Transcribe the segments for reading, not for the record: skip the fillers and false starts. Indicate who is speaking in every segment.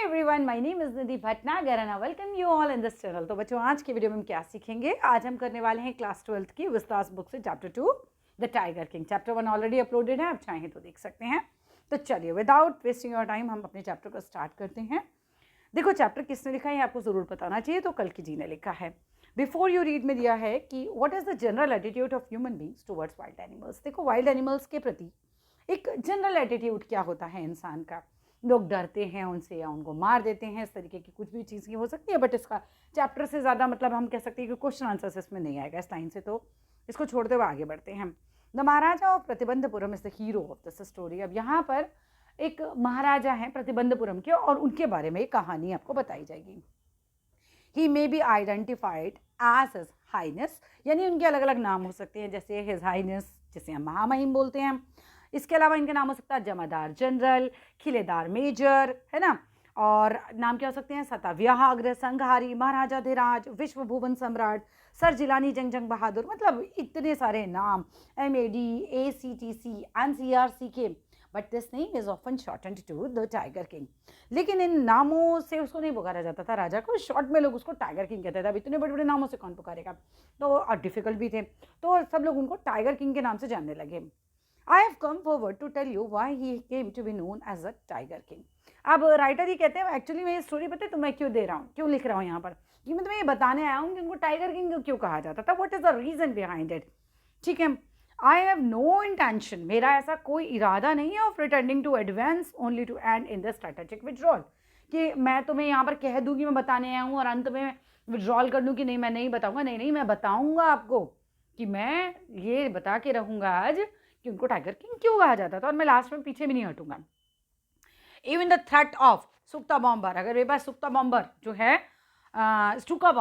Speaker 1: Everyone, my name is Nidhi Bhatnagar and I welcome you all in this channel. तो बच्चों, आज की video में हम क्या सीखेंगे? आज हम करने वाले हैं क्लास 12th की विस्तास बुक से chapter 2 the tiger king. Chapter 1 already uploaded है, आप चाहें तो देख सकते हैं। तो चलिए विदाउट वेस्टिंग योर टाइम हम अपने चैप्टर को स्टार्ट करते हैं। देखो, चैप्टर किसने लिखा है आपको ज़रूर बताना चाहिए। तो कल्कि जी ने लिखा है। बिफोर यू रीड में दिया है कि what is the general attitude of human beings towards wild animals. देखो, वाइल्ड एनिमल्स के प्रति एक जनरल एटीट्यूड क्या होता है इंसान का। लोग डरते हैं उनसे या उनको मार देते हैं, इस तरीके की कुछ भी चीज़ की हो सकती है। बट इसका चैप्टर से ज़्यादा मतलब हम कह सकते हैं कि क्वेश्चन आंसर्स इसमें नहीं आएगा इस लाइन से, तो इसको छोड़ते हुए आगे बढ़ते हैं। The Maharaja of Pratibandapuram is the hero of this story. अब यहाँ पर एक महाराजा हैं प्रतिबंधपुरम के और उनके बारे में एक कहानी आपको बताई जाएगी। He may be identified as his highness, यानी उनके अलग अलग नाम हो सकते हैं, जैसे हिज हाइनेस जिसे हम महामहिम बोलते हैं। इसके अलावा इनका नाम हो सकता है जमादार जनरल, खिलेदार मेजर, है ना। और नाम क्या हो सकते हैं? सताव्याग्र, संघारी, महाराजा धीराज, विश्व भुवन सम्राट, सर जिलानी जंग बहादुर। मतलब इतने सारे नाम, MAD, ACTC, NCRCK, but this name is often shortened to the tiger king. लेकिन इन नामों से उसको नहीं पुकारा जाता था राजा को, शॉर्ट में लोग उसको टाइगर किंग कहते थे। अब इतने बड़े बड़े नामों से कौन पुकारेगा, तो डिफिकल्ट भी थे, तो सब लोग उनको टाइगर किंग के नाम से जानने लगे। I have come forward to tell you why he came to be known as a tiger king। अब राइटर ही कहते हैं एक्चुअली मैं ये स्टोरी पता है तुम्हें क्यों दे रहा हूँ, क्यों लिख रहा हूँ यहाँ पर, कि मैं तुम्हें ये बताने आया हूँ कि उनको टाइगर किंग क्यों कहा जाता था। What is the reason behind it. ठीक है, आई हैव नो इंटेंशन, मेरा ऐसा कोई इरादा नहीं है, of returning to advance only to end in the strategic withdrawal, कि मैं तुम्हें यहाँ पर कह दूँ कि मैं बताने आया हूँ और अंत में विड्रॉल कर दूँ कि नहीं मैं नहीं बताऊँगा। नहीं, मैं बताऊँगा आपको कि मैं ये बता के रहूँगा आज कि उनको टाइगर किंग क्यों कहा जाता था, और मैं लास्ट में पीछे भी नहीं हटूंगा। Even the threat of suicide bomber, अगर मेरे पास सुक्ता बॉम्बर जो है स्टूका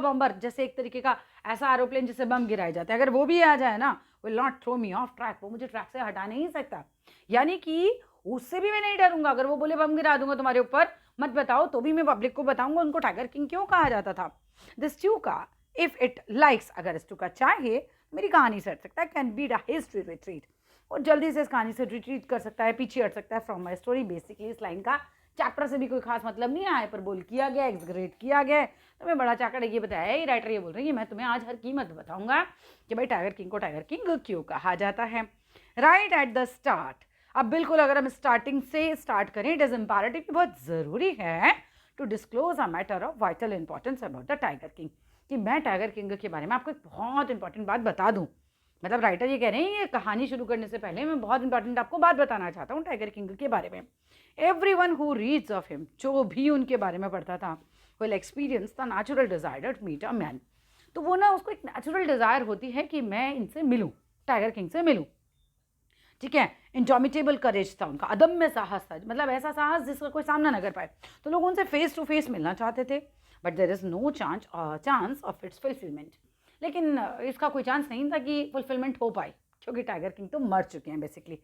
Speaker 1: बॉम्बर जैसे एक तरीके का ऐसा एरोप्लेन जिससे बम गिराए जाते हैं, अगर वो भी आ जाए ना, will not throw me off track, वो मुझे ट्रैक से हटा नहीं सकता। यानी कि उससे भी मैं नहीं डरूंगा। अगर वो बोले बम गिरा दूंगा तुम्हारे ऊपर, मत बताओ, तो भी मैं पब्लिक को बताऊंगा उनको टाइगर किंग क्यों कहा जाता था। दिस स्टूका इफ इट लाइक्स, अगर स्टूका चाहे मेरी कहानी से हट सकता है, can be the history retreat, और जल्दी से इस कहानी से रिट्रीट कर सकता है, पीछे हट सकता है फ्रॉम माई स्टोरी। बेसिकली इस लाइन का चैप्टर से भी कोई खास मतलब नहीं है, हाइपरबोल किया गया, एक्सग्रेट किया गया है। तो मैं बड़ा चाकड़ ये बताया है, राइटर ये बोल रही है कि मैं तुम्हें आज हर कीमत बताऊंगा कि भाई टाइगर किंग को टाइगर किंग क्यों कहा जाता है। राइट एट द स्टार्ट, अब बिल्कुल अगर हम स्टार्टिंग से स्टार्ट करें, इट इज़ इम्पेरेटिव, बहुत ज़रूरी है to disclose a matter of vital importance about the tiger king, कि मैं टाइगर किंग के बारे में आपको एक बहुत इंपॉर्टेंट बात बता दूं। मतलब राइटर ये कह रहे हैं ये कहानी शुरू करने से पहले मैं बहुत इंपॉर्टेंट आपको बात बताना चाहता हूँ टाइगर किंग के बारे में। Everyone who reads of him, जो भी उनके बारे में पढ़ता था, will experience the natural desire to meet a man. तो वो ना, उसको एक नेचुरल डिजायर होती है कि मैं इनसे मिलूँ, टाइगर किंग से मिलूँ। ठीक है, इंडोमिटेबल करेज था उनका, अदम्य साहस था, मतलब ऐसा साहस जिसका कोई सामना न कर पाए। तो लोग उनसे फेस टू फेस मिलना चाहते थे, but there is no chance of its fulfilment. लेकिन इसका कोई चांस नहीं था कि फुलफिलमेंट हो पाए, क्योंकि टाइगर किंग तो मर चुके हैं बेसिकली।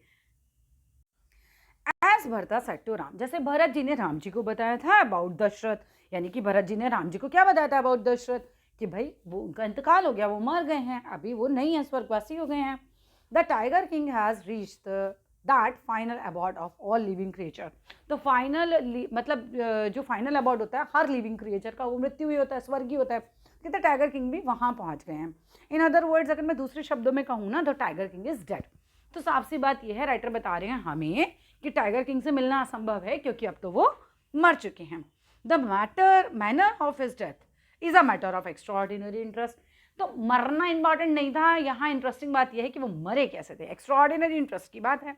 Speaker 1: एज भरता सेड टू राम, जैसे भरत जी ने राम जी को बताया था अबाउट दशरथ, यानी कि भरत जी ने राम जी को क्या बताया था अबाउट दशरथ, कि भाई वो उनका इंतकाल हो गया, वो मर गए हैं, अभी वो नहीं है, स्वर्गवासी हो गए हैं। The tiger king has reached that final abode of all living creature. तो फाइनल मतलब जो फाइनल अबॉर्ड होता है हर लिविंग क्रिएचर का, वो मृत्यु ही होता है, स्वर्ग ही होता है, कि द टाइगर किंग भी वहाँ पहुँच गए हैं। इन अदर वर्ड्स, अगर मैं दूसरे शब्दों में कहूँ ना, तो टाइगर किंग इज डेड। तो साफ सी बात यह है, राइटर बता रहे हैं हमें कि टाइगर किंग से मिलना असंभव है, क्योंकि अब तो वो मर चुके हैं। The manner of his death is a matter of extraordinary interest. तो मरना इंपॉर्टेंट नहीं था, यहाँ इंटरेस्टिंग बात यह है कि वो मरे कैसे थे, एक्स्ट्राऑर्डिनरी इंटरेस्ट की बात है।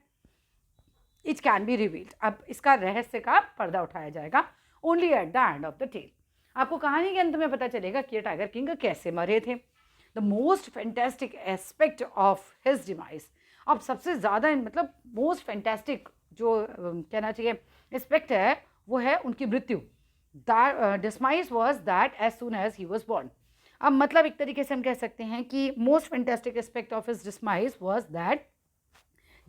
Speaker 1: इट कैन बी रिवील्ड, अब इसका रहस्य का पर्दा उठाया जाएगा only at the end of the tale. आपको कहानी के अंत में पता चलेगा कि टाइगर किंग कैसे मरे थे। The most fantastic aspect of his demise, अब सबसे ज़्यादा मतलब मोस्ट फैंटेस्टिक जो कहना चाहिए एस्पेक्ट है, वो है उनकी मृत्यु। Demise was that as soon as he was born. अब मतलब एक तरीके से हम कह सकते हैं कि most fantastic aspect of his demise was that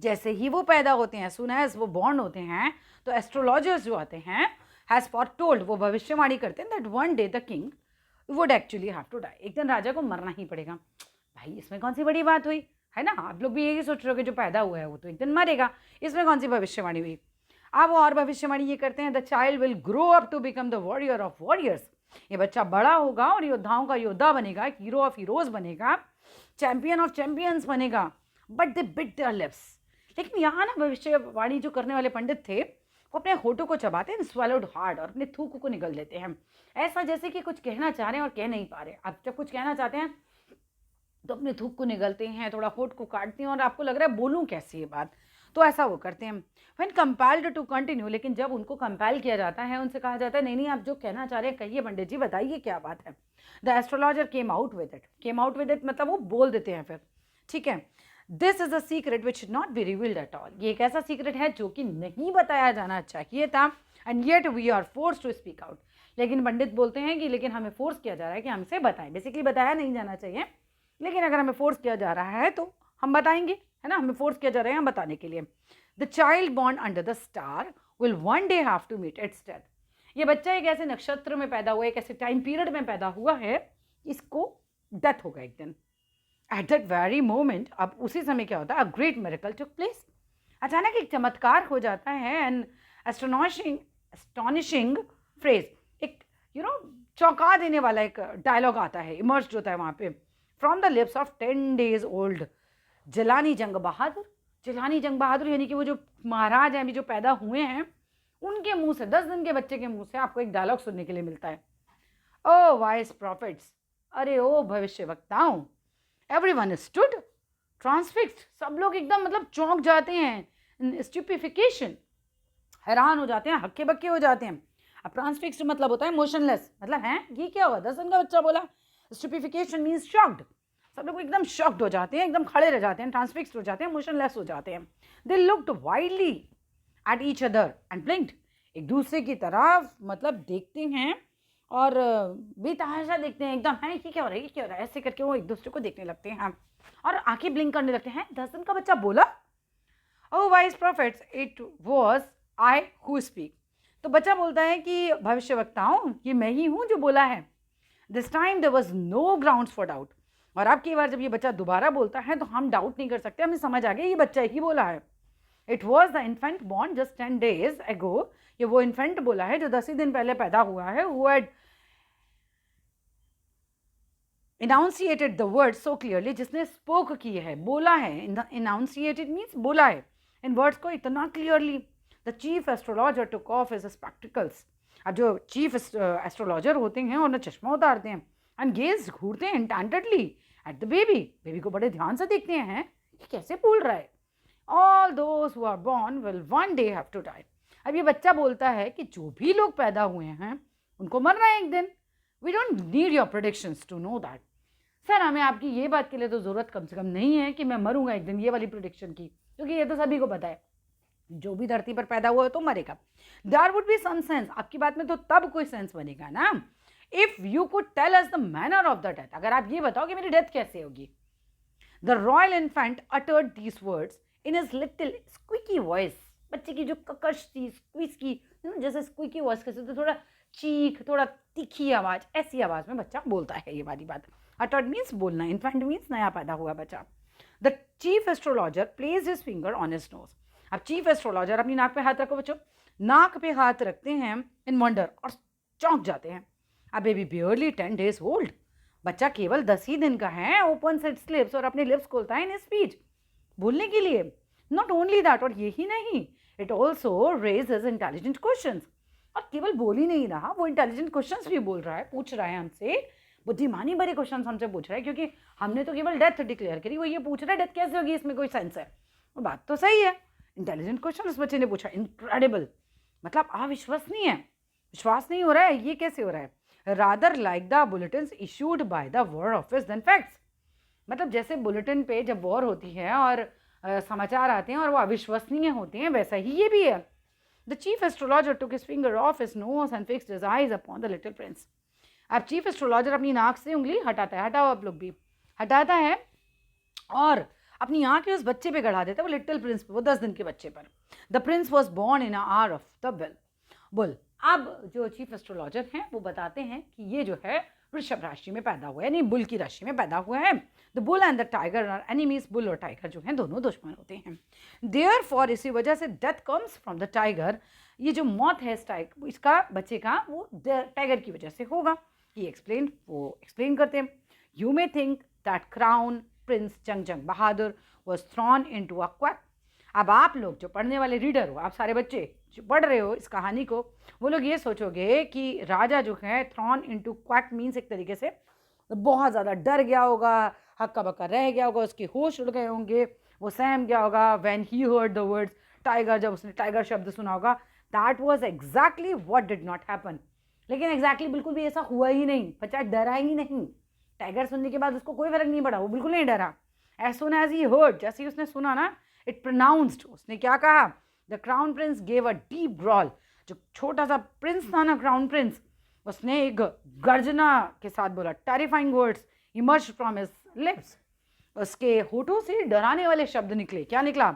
Speaker 1: जैसे ही वो पैदा होते हैं, सुन एज वो बॉर्न होते हैं, तो एस्ट्रोलॉजर्स जो आते हैं हैज़ फॉरटोल्ड, वो भविष्यवाणी करते हैं that one day the king would actually have to die, एक दिन राजा को मरना ही पड़ेगा। भाई इसमें कौन सी बड़ी बात हुई, है ना। आप लोग भी यही सोच रहे हो कि जो पैदा हुआ है वो तो एक दिन मरेगा, इसमें कौन सी भविष्यवाणी हुई। अब और भविष्यवाणी ये करते हैं, the child will grow up to become the warrior of warriors. ये बच्चा बड़ा होगा और योद्धाओं का योद्धा बनेगा, हीरो ऑफ हीरोज बनेगा, चैंपियन ऑफ चैंपियंस बनेगा। But they bit their lips. लेकिन यहाँ ना भविष्यवाणी जो करने वाले पंडित थे वो अपने होठों को चबाते हैं, स्वैलोड हार्ड, और अपने थूक को निगल देते हैं, ऐसा जैसे कि कुछ कहना चाह रहे हैं और कह नहीं पा रहे। आप जब कुछ कहना चाहते हैं तो अपने थूक को निगलते हैं, थोड़ा होठ को काटते हैं और आपको लग रहा है बोलूं कैसे ये बात, तो ऐसा वो करते हैं। व्हेन कंपेल्ड टू कंटिन्यू, लेकिन जब उनको कंपेल किया जाता है, उनसे कहा जाता है नहीं नहीं आप जो कहना चाह रहे हैं कहिए पंडित जी, बताइए क्या बात है। The astrologer came out with it मतलब वो बोल देते हैं फिर, ठीक है। This is a secret which not be revealed at all. ये एक ऐसा सीक्रेट है जो कि नहीं बताया जाना चाहिए था। And yet we are force to speak out. लेकिन पंडित बोलते हैं कि लेकिन हमें फोर्स किया जा रहा है कि हमसे बताएं। बेसिकली बताया नहीं जाना चाहिए, लेकिन अगर हमें फोर्स किया जा रहा है तो हम बताएंगे, है ना, हमें फोर्स किया जा रहा है हम बताने के लिए। The child born under the star will one day have to meet its death. ये बच्चा एक ऐसे नक्षत्र में पैदा हुआ, एक ऐसे टाइम पीरियड में पैदा हुआ है, इसको डेथ होगा एक दिन। एट दैट वेरी मोमेंट, अब उसी समय क्या होता है, a great miracle took place. अचानक एक चमत्कार हो जाता है। एंड एस्टोनिशिंग फ्रेज, एक चौंका देने वाला एक डायलॉग आता है, इमर्ज होता है वहाँ पे, from the lips of 10 days old Jilani जंग बहादुर। जिलानी जंग बहादुर यानी कि वो जो महाराज हैं अभी जो पैदा हुए हैं, उनके मुंह से, 10 दिन के बच्चे के मुंह से आपको एक डायलॉग सुनने के लिए मिलता है। ओ वाइस प्रॉफिट्स, अरे ओ भविष्य वक्ताओं, एवरीवन स्टूड ट्रांसफिक्स्ड, सब लोग एकदम मतलब चौंक जाते हैं, स्टूपिफिकेशन, हैरान हो जाते हैं, हक्के बक्के हो जाते हैं। अब ट्रांसफिक्स्ड मतलब होता है मोशनलेस, मतलब है ये क्या हुआ, 10 दिन का बच्चा बोला। स्टूपिफिकेशन मीन्स शॉक्ड, सब लोग एकदम शॉक्ड हो जाते हैं, एकदम खड़े रह जाते हैं, ट्रांसफिक्स्ड हो जाते हैं, मोशनलेस हो जाते हैं। They looked widely at each other and ब्लिंक्ड, एक दूसरे की तरफ मतलब देखते हैं और बेतहाशा देखते हैं, एकदम है ये क्या हो रहा है, ये क्या हो रहा है, ऐसे करके वो एक दूसरे को देखने लगते हैं और आंखें ब्लिंक करने लगते हैं। 10 दिन का बच्चा बोला, O wise prophets, it was I who speak. तो बच्चा बोलता है कि भविष्यवक्ताओं, ये मैं ही हूँ जो बोला है। This time there was no grounds for doubt. और अब की बार जब ये बच्चा दोबारा बोलता है तो हम डाउट नहीं कर सकते, हमें समझ आ गया ये बच्चा ही बोला है। It was the infant born just 10 days ago। ये वो इन्फेंट बोला है जो 10 ही दिन पहले पैदा हुआ है। Who had enunciated the word so clearly, जिसने स्पोक की है, बोला है, इनाउंसिएटेड मीन्स बोला है, इन वर्ड्स को इतना clearly. The chief astrologer took off his spectacles. अब जो चीफ एस्ट्रोलॉजर होते हैं उन्हें चश्मा उतारते हैं, एंड गेज घूरते हैं इंटेंटेडली एट द बेबी। बेबी को बड़े ध्यान से देखते हैं कि कैसे बोल रहा है। All those who are born will one day have to die. अब ये बच्चा बोलता है कि जो भी लोग पैदा हुए हैं उनको मरना है एक दिन। We don't need your predictions to know that. Sir हमें आपकी ये बात के लिए तो ज़रूरत कम से कम नहीं है कि मैं मरूंगा एक दिन, ये वाली प्रेडिक्शन की, क्योंकि ये तो सभी को पता है जो भी धरती पर पैदा हुआ है तो मरेगा। There would be some sense, आपकी बात में तो तब कोई सेंस बनेगा ना, if you could tell us the manner of the death, अगर आप ये बताओ कि मेरी डेथ कैसे होगी। The royal infant uttered these words in his little squeaky voice. बच्चे की जो ककश थी, स्क्वीज की, जैसे स्क्विकी वॉइस कैसे, तो थोड़ा चीख, थोड़ा तीखी आवाज़, ऐसी आवाज़ में बच्चा बोलता है ये वाली बात। अटर्ड मीन्स बोलना, इन्फेंट मीन्स नया पैदा हुआ बच्चा। The chief astrologer place his finger on his nose. अब चीफ एस्ट्रोलॉजर, अपनी नाक पे हाथ रखो बच्चों, नाक पे हाथ रखते हैं इन वंडर और चौंक जाते हैं। अब बेबी बियरली 10 days ओल्ड, बच्चा केवल 10 ही दिन का है, ओपन इट्स लिप्स, और अपने लिप्स खोलता है इन स्पीच, बोलने के लिए। नॉट ओनली दैट, और यही नहीं, it also raises intelligent questions. और केवल बोल ही नहीं रहा, वो इंटेलिजेंट क्वेश्चंस भी बोल रहा है, पूछ रहा है हमसे, बुद्धिमानी भरे क्वेश्चंस हमसे पूछ रहा है, क्योंकि हमने तो केवल डेथ डिक्लेयर करी, वो ये पूछ रहा है डेथ कैसे होगी, इसमें कोई सेंस है। वो बात तो सही है, इंटेलिजेंट क्वेश्चन उस बच्चे ने पूछा, इनक्रेडिबल, मतलब अविश्वसनीय, विश्वास नहीं हो रहा है, ये कैसे हो रहा है। Rather like the bulletins issued by the war office than facts, मतलब जैसे बुलेटिन पे जब वॉर होती है और समाचार आते हैं और वो अविश्वसनीय होते हैं, वैसा ही ये भी है। The chief astrologer took his finger of his nose and fixed his eyes upon the little Prince. अब चीफ एस्ट्रोलॉजर अपनी नाक से उंगली हटाता है, हटाओ आप लोग भी, हटाता है और अपनी आंखें उस बच्चे पे गड़ा देता है, वो लिटिल प्रिंस पे, वो 10 दिन के बच्चे पर। The Prince was born in hour of the bull. अब जो चीफ एस्ट्रोलॉजर हैं वो बताते हैं कि ये जो है वृषभ राशि में पैदा हुआ है, यानी बुल की राशि में पैदा हुआ है। The bull and the tiger are enemies. Bull और टाइगर जो हैं दोनों दुश्मन होते हैं। देयरफॉर इसी वजह से death comes from the tiger. ये जो मौत है इसका बच्चे का वो टाइगर की वजह से होगा। ये एक्सप्लेन करते हैं। You may think that crown prince Jang Jang Bahadur was thrown into a quack. अब आप लोग जो पढ़ने वाले रीडर हो, आप सारे बच्चे जो पढ़ रहे हो इस कहानी को, वो लोग ये सोचोगे कि राजा जो है थ्रॉन इनटू क्वैक मीन्स एक तरीके से बहुत ज़्यादा डर गया होगा, हक्का बक्का रह गया होगा, उसके होश उड़ गए होंगे, वो सहम गया होगा। When he heard the words tiger, जब उसने टाइगर शब्द सुना होगा, that was exactly what did not happen. लेकिन एग्जैक्टली बिल्कुल भी ऐसा हुआ ही नहीं। बच्चा डरा ही नहीं। टाइगर सुनने के बाद उसको कोई फर्क नहीं पड़ा, वो बिल्कुल नहीं डरा। As soon as he heard, जैसे ही उसने सुना ना, इट प्रोनाउंस्ड, उसने क्या कहा, the crown prince gave a deep growl. जो छोटा सा प्रिंस था ना, क्राउन प्रिंस, उसने एक गर्जना के साथ बोला, terrifying words emerge from his lips. उसके होठों से डराने वाले शब्द निकले। क्या निकला?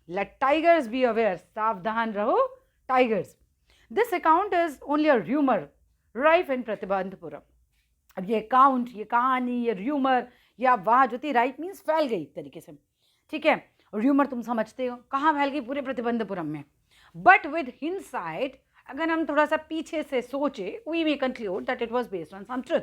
Speaker 1: लेट टाइगर्स बी अवेयर, सावधान रहो tigers. This account is only a rumour rife in Pratibandapuram. अब ये अकाउंट, ये कहानी, ये र्यूमर, या वाह जो थी, राइट मीन्स फैल गई एक तरीके से, ठीक है। र्यूमर तुम समझते हो, कहाँ फैल गई? पूरे प्रतिबंधपुरम में। बट विद हिंडसाइट, अगर हम थोड़ा सा पीछे से सोचे, we may conclude that it was based on some truth.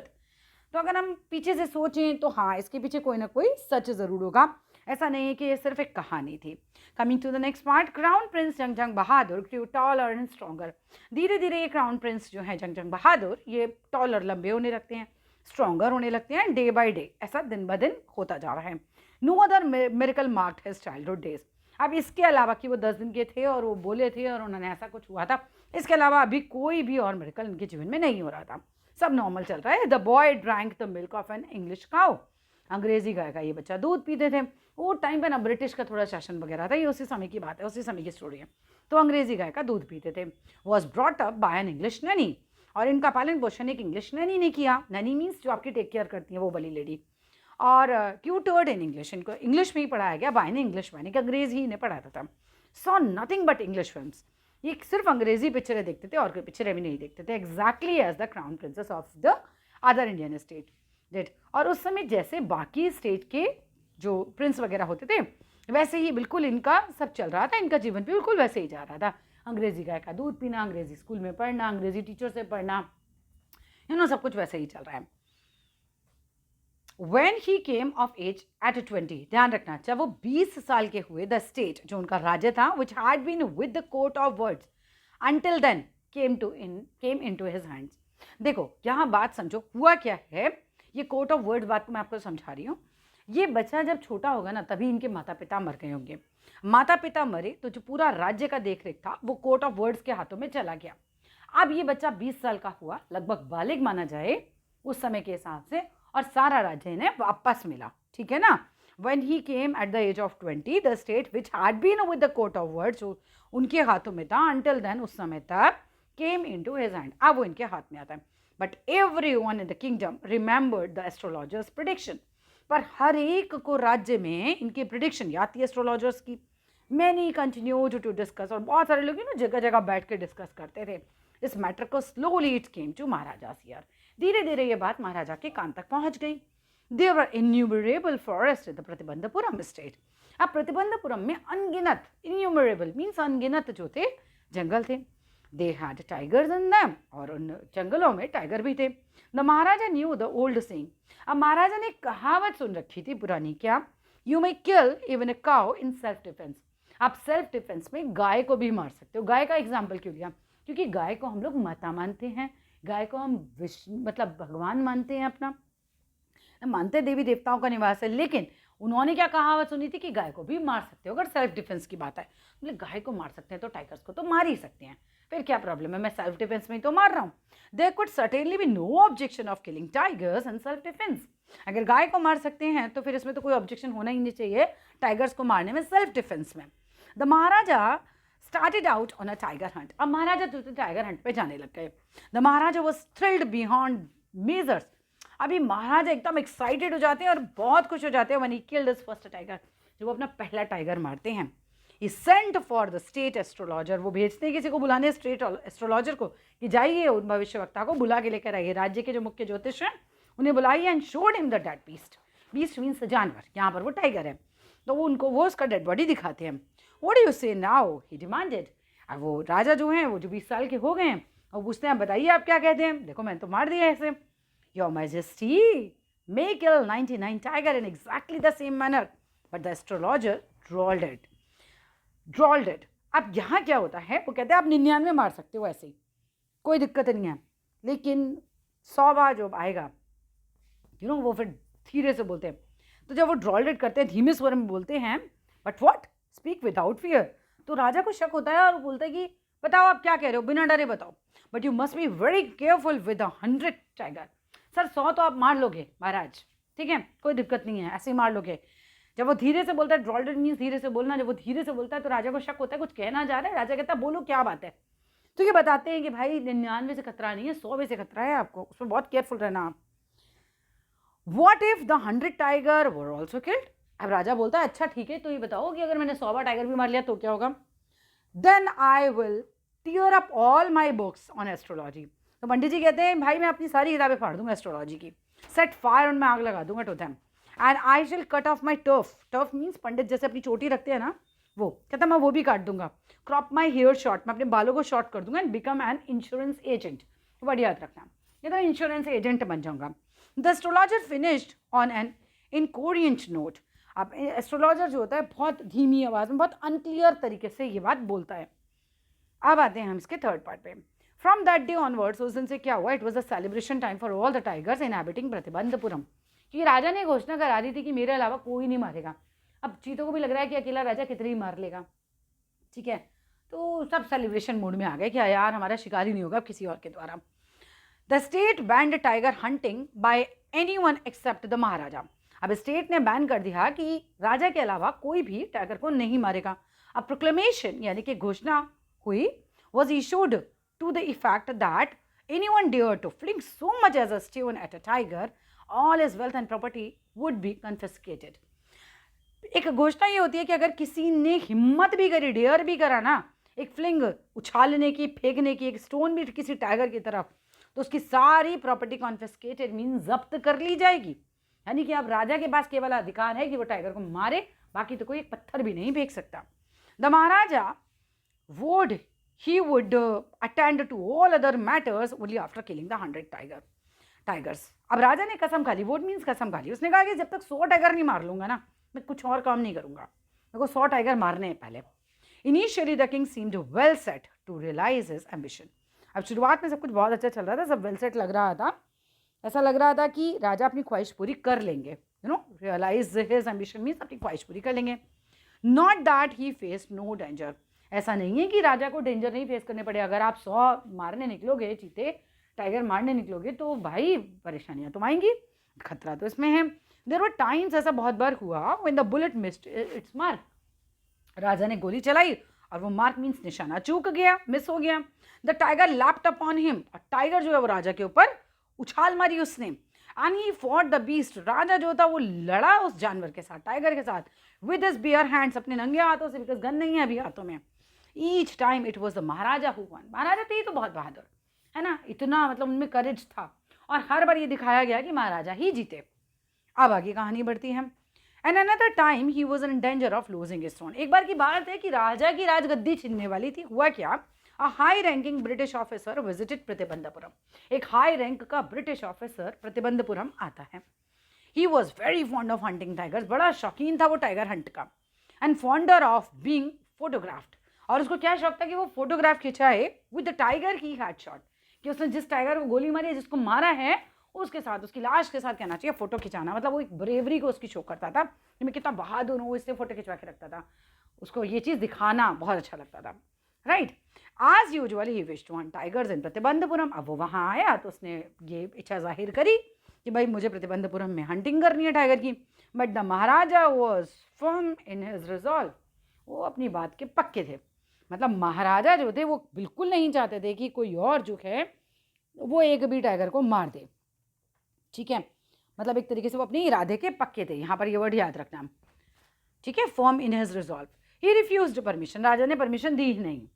Speaker 1: तो अगर हम पीछे से सोचें तो हाँ, इसके पीछे कोई ना कोई सच ज़रूर होगा। ऐसा नहीं है कि ये सिर्फ एक कहानी थी। Coming to the next part, crown prince Jang Jang Bahadur grew taller and stronger. धीरे धीरे ये क्राउन प्रिंस जो है जंगजंग बहादुर, ये टॉलर, लंबे होने लगते हैं, स्ट्रॉन्गर होने लगते हैं, डे बाय डे, ऐसा दिन ब दिन होता जा रहा है। No other miracle marked his childhood days. अब इसके अलावा कि वो 10 दिन के थे और वो बोले थे और उन्होंने ऐसा कुछ हुआ था, इसके अलावा अभी कोई भी और मिरेकल इनके जीवन में नहीं हो रहा था। सब नॉर्मल चल रहा है। The boy drank the milk of an English cow. अंग्रेजी गाय का ये बच्चा दूध पीते थे। वो टाइम पे ना ब्रिटिश का थोड़ा शासन वगैरह था, ये उसी समय की बात है, उसी समय की स्टोरी है। तो अंग्रेजी गाय का दूध पीते थे। Was brought up by an English nanny. और इनका पालन पोषण एक इंग्लिश ननी ने किया। ननी मीन्स जो आपकी टेक केयर करती है, वो वाली लेडी। और ट्यूटर्ड इन इंग्लिश, इनको इंग्लिश में ही पढ़ाया गया। बाय ने इंग्लिश, मैंने कि अंग्रेजी ही इन्हें पढ़ाता था। Saw nothing but English films. ये सिर्फ अंग्रेजी पिक्चरें देखते थे और कोई पिक्चरें भी नहीं देखते थे। Exactly as the crown princes of the other Indian state did. और उस समय जैसे बाकी स्टेट के जो प्रिंस वगैरह होते थे, वैसे ही बिल्कुल इनका सब चल रहा था। इनका जीवन बिल्कुल वैसे ही जा रहा था। अंग्रेजी गाय का दूध पीना, अंग्रेजी स्कूल में पढ़ना, अंग्रेजी टीचर से पढ़ना, सब कुछ वैसे ही चल रहा है। When he came of age at 20, ध्यान रखना, जब वो 20 साल के हुए, the state, जो उनका राज्य था, which had been with the court of words until then came into his hands. देखो यहाँ बात समझो, हुआ क्या है। ये कोर्ट ऑफ वर्ड्स बात को मैं आपको समझा रही हूँ। ये बच्चा जब छोटा होगा ना, तभी इनके माता पिता मर गए होंगे। माता पिता मरे तो जो पूरा राज्य का देख रेख था वो कोर्ट ऑफ वर्ड्स के हाथों में चला गया। अब ये बच्चा 20 साल का हुआ, लगभग बालिग माना जाए उस समय के हिसाब से, और सारा राज्य इन्हें वापस मिला, ठीक है ना। When he came at the age of 20, the state which had been with the court of words, जो उनके हाथों में था, until then, उस समय तक, came into his hand, अब वो इनके हाथ में आता है। But everyone in the kingdom remembered the astrologer's prediction. पर हर एक को राज्य में इनकी प्रिडिक्शन याद थी एस्ट्रोलॉजर्स की। Many continued to discuss, और बहुत सारे लोग ना जगह जगह बैठ के डिस्कस करते थे इस मैटर को। Slowly it came to Maharaja's ear, धीरे धीरे ये बात महाराजा के कान तक पहुंच गई। There were innumerable forests in the Pratibandapuram state. अब प्रतिबंधपुरम में अनगिनत, innumerable मीन्स अनगिनत जो थे जंगल थे। They had tigers in them, और उन जंगलों में टाइगर भी थे। The Maharaja knew the old saying, अब महाराजा ने कहावत सुन रखी थी पुरानी, क्या? You may kill even a cow in self defense। आप सेल्फ डिफेंस में गाय को भी मार सकते हो। गाय का एग्जाम्पल क्यों लिया? क्योंकि गाय को हम लोग माता मानते हैं, गाय को हम मतलब भगवान मानते हैं, अपना मानते देवी देवताओं का निवास है। लेकिन उन्होंने क्या कहावत सुनी थी कि गाय को भी मार सकते हो। अगर सेल्फ डिफेंस की बात है, मतलब गाय को मार सकते हैं तो टाइगर्स को तो मार ही सकते हैं, फिर क्या प्रॉब्लम है? मैं सेल्फ डिफेंस में ही तो मार रहा हूँ। There could certainly be no objection of killing tigers in self defence. अगर गाय को मार सकते हैं तो फिर इसमें तो कोई ऑब्जेक्शन होना ही नहीं चाहिए टाइगर्स को मारने में सेल्फ डिफेंस में। The Maharaja started out on a tiger hunt। अब महाराजा तो टाइगर हंट पे जाने लग गए। The Maharaja was thrilled beyond measures। अभी महाराजा एकदम एक्साइटेड हो जाते हैं और बहुत खुश हो जाते हैं when he killed his first tiger, जब वो अपना पहला टाइगर मारते हैं। He sent for the state astrologer, वो भेजते हैं किसी को बुलाने स्टेट एस्ट्रोलॉजर को कि जाइए उन भविष्यवक्ता को बुला के लेकर आइए। राज्य के जो मुख्य ज्योतिष हैं उन्हें बुलाई and showed him the dead beast. Beast means जानवर, यहाँ पर वो टाइगर है. तो वो उसका डेड बॉडी दिखाते हैं. व्हाट डू यू से नाउ, ही डिमांडेड. अब वो राजा जो हैं वो जो 20 साल के हो गए हैं और पूछते हैं बताइए आप क्या कहते हैं. देखो मैंने तो मार दिया ऐसे. Your majesty may kill 99 tiger in exactly the same manner, but the astrologer drawled it. अब यहाँ क्या होता है, वो कहते हैं आप 99 मार सकते हो ऐसे ही, कोई दिक्कत नहीं है, लेकिन 100 बार जो आएगा वो फिर धीरे से बोलते हैं. तो जब वो ड्रॉल्ड इट करते हैं धीमे स्वर में बोलते हैं, but what, speak without fear. तो राजा को शक होता है और वो बोलता है कि बताओ आप क्या कह रहे हो, बिना डरे बताओ. But you must be very careful with 100 tiger. Sir 100 तो आप मार लोगे महाराज, ठीक है, कोई दिक्कत नहीं है, ऐसे ही मार लोगे. जब वो धीरे से बोलता है, ड्रॉल्ड मीन्स धीरे से बोलना, जब वो धीरे से बोलता है तो राजा को शक होता है कुछ कहना जा रहा है. राजा कहता है बोलो क्या बात है. तो ये बताते हैं कि भाई 99 से खतरा नहीं है, 100 में से खतरा है आपको, उसमें बहुत केयरफुल रहना आप. What if the 100 tiger were also killed. अब राजा बोलता है अच्छा ठीक है, तो ये बताओ कि अगर मैंने 100 बार टाइगर भी मार लिया तो क्या होगा. Then I will tear up all my books on astrology. तो पंडित जी कहते हैं भाई मैं अपनी सारी किताबें फाड़ दूंगा एस्ट्रोलॉजी की. सेट फायर, उनमें आग लगा दूंगा to them. And I shall cut off my turf. Turf means पंडित जैसे अपनी चोटी रखते हैं ना, वो कहता मैं वो भी काट दूंगा. क्रॉप माई हेयर शॉर्ट, मैं अपने बालों को शॉर्ट कर दूंगा. And become an insurance agent. बड़ी याद रखना, ये तो इंश्योरेंस एजेंट बन जाऊंगा. The astrologer finished on an incoherent note. अब एस्ट्रोलॉजर जो होता है बहुत धीमी आवाज़ में, बहुत अनक्लियर तरीके से ये बात बोलता है. अब आते हैं हम इसके थर्ड पार्ट पे. फ्रॉम दैट डे ऑनवर्ड्स, उस दिन से क्या हुआ, it was a celebration time for all the tigers inhabiting Pratibandapuram. क्योंकि राजा ने घोषणा करा दी थी कि मेरे अलावा कोई नहीं मारेगा. अब चीतों को भी लग रहा है कि अकेला राजा कितने ही मार लेगा, ठीक है. तो सब सेलिब्रेशन मूड में आ गए कि यार हमारा शिकार ही नहीं होगा किसी और के द्वारा. The state banned tiger hunting by anyone except the Maharaja. अब स्टेट ने बैन कर दिया कि राजा के अलावा कोई भी टाइगर को नहीं मारेगा. अब प्रोक्लेमेशन यानी कि घोषणा हुई, was issued to the effect that anyone dare to fling so much as a stone at a tiger, all his wealth and property would be confiscated. एक घोषणा ये होती है कि अगर किसी ने हिम्मत भी करी, डेयर भी करा ना, एक फ्लिंग उछालने की, फेंकने की, एक स्टोन भी किसी टाइगर की तरफ, तो उसकी सारी प्रॉपर्टी कॉन्फिस्केटेड मीन जब्त कर ली जाएगी. यानी कि अब राजा के पास केवल अधिकार है कि वो टाइगर को मारे, बाकी तो कोई एक पत्थर भी नहीं फेंक सकता. The Maharaja he would attend to all other matters only after killing the 100 tigers. अब राजा ने कसम खा ली. वोट मीन्स कसम खा ली. उसने कहा कि जब तक 100 टाइगर नहीं मार लूंगा ना, मैं कुछ और काम नहीं करूंगा, मेरे को 100 टाइगर मारने हैं पहले. Initially the king seemed well set to realise his ambition. अब शुरुआत में सब कुछ बहुत अच्छा चल रहा था, सब वेल सेट लग रहा था, ऐसा लग रहा था कि राजा अपनी ख्वाहिश पूरी कर लेंगे. रियलाइज हिज एम्बिशन मीन्स अपनी ख्वाहिश पूरी कर लेंगे. Not that he faced no danger. ऐसा नहीं है कि राजा को डेंजर नहीं फेस करने पड़े. अगर आप 100 मारने निकलोगे, चीते टाइगर मारने निकलोगे, तो भाई परेशानियां तो आएंगी, खतरा तो इसमें है. देयर वर टाइम्स, ऐसा बहुत बार हुआ, when the bullet missed its mark. राजा ने गोली चलाई और वो मार्क मीन्स निशाना चूक गया, मिस हो गया. The tiger leapt upon him. और टाइगर जो है वो राजा के ऊपर उछाल मारी उसने. And he fought the beast. राजा जो था वो लड़ा उस जानवर के साथ, टाइगर के साथ, विद हिज बेयर हैंड्स, अपने नंगे हाथों से, बिकॉज गन नहीं है अभी हाथों में. Each time it was the Maharaja who won. महाराजा थे तो बहुत बहादुर है ना, इतना मतलब उनमें करेज था, और हर बार ये दिखाया गया कि महाराजा ही जीते. अब आगे कहानी बढ़ती है. And another time he was in danger of losing his throne. एक बार की बात है कि राजा की राजगद्दी छीनने वाली थी. हुआ क्या, a high ranking British officer visited Pratibandapuram. एक हाई रैंक का ब्रिटिश ऑफिसर प्रतिबंधपुरम आता है. He was very fond of hunting tigers. बड़ा शौकीन था वो टाइगर हंट का. And fonder of being photographed. और उसको क्या शौक था कि वो फोटोग्राफ खिंचाए with the tiger he had shot. कि उसने जिस टाइगर को गोली मारी है, जिसको मारा है, उसके साथ, उसकी लाश के साथ कहना चाहिए, फोटो खिंचाना. मतलब वो एक ब्रेवरी को उसकी शो करता था कि मैं कितना बहादुर हूँ, इससे फोटो खिंचवा के रखता था. उसको ये चीज़ दिखाना बहुत अच्छा लगता था. राइट. आज usually he wish to hunt tigers in Pratibandapuram. अब वो वहाँ आया तो उसने ये इच्छा जाहिर करी कि भाई मुझे प्रतिबंधपुरम में हंटिंग करनी है टाइगर की. But the Maharaja was firm in his resolve. वो अपनी बात के पक्के थे. मतलब महाराजा जो थे वो बिल्कुल नहीं चाहते थे कि कोई और जो है वो एक भी टाइगर को मार दे. ठीक है, मतलब एक तरीके से वो अपने इरादे के पक्के थे. यहाँ पर ये वर्ड याद रखना, ठीक है. Firm in his resolve. He refused permission. राजा ने परमिशन दी ही नहीं.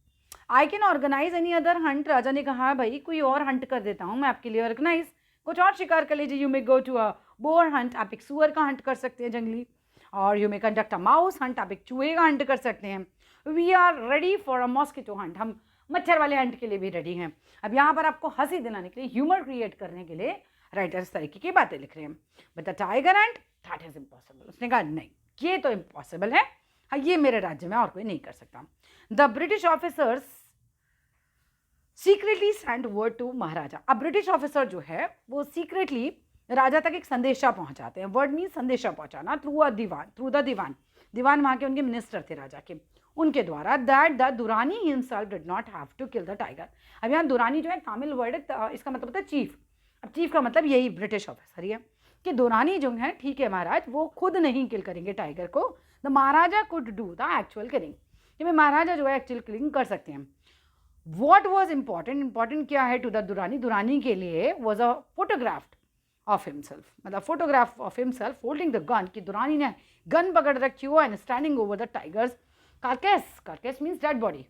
Speaker 1: I can organise any other hunt. राजा ने कहा भाई कोई और हंट कर देता हूँ मैं आपके लिए ऑर्गेनाइज, कुछ और शिकार कर लीजिए, you may go to a boar hunt, आप एक सुअर का हंट कर सकते हैं जंगली, और you may conduct a mouse hunt, आप एक चूहे का हंट कर सकते हैं। We are ready for a mosquito hunt, हम मच्छर वाले हंट के लिए भी रेडी हैं। अब यहाँ पर आपको हंसी दिलाने के लिए, ह्यूमर क्रिएट करने के लिए राइटर इस तरीके की बातें लिख रहे हैं। But the tiger Hunt that is impossible, उसने कहा नहीं ये तो इम्पॉसिबल है, हाँ ये मेरे राज्य में और कोई नहीं कर सकता। The British officers secretly send word to Maharaja, अब ब्रिटिश ऑफिसर जो है वो सीक्रेटली राजा तक एक संदेशा पहुंचाते हैं। वर्ड मीन संदेशा पहुंचाना, through a dewan, through the dewan, dewan वहां के उनके मिनिस्टर थे राजा के, उनके द्वारा, that the Durani himself did not have to kill the tiger. अब यहाँ दुरानी जो है तामिल वर्ड है, इसका मतलब होता है चीफ। अब चीफ का मतलब यही ब्रिटिश ऑफिसर ही है कि दुरानी जो है ठीक है महाराज वो खुद नहीं किल करेंगे टाइगर को, the Maharaja could do the actual killing, कि महाराजा जो है एक्चुअल किलिंग कर सकते हैं। वॉट वॉज इंपॉर्टेंट, इंपॉर्टेंट क्या है टू द दुरानी, दुरानी के लिए was a photograph of himself, मतलब photograph of himself holding the gun, कि दुरानी ने गन पकड़ रखी हो and standing over the tiger's carcass, carcass means dead body,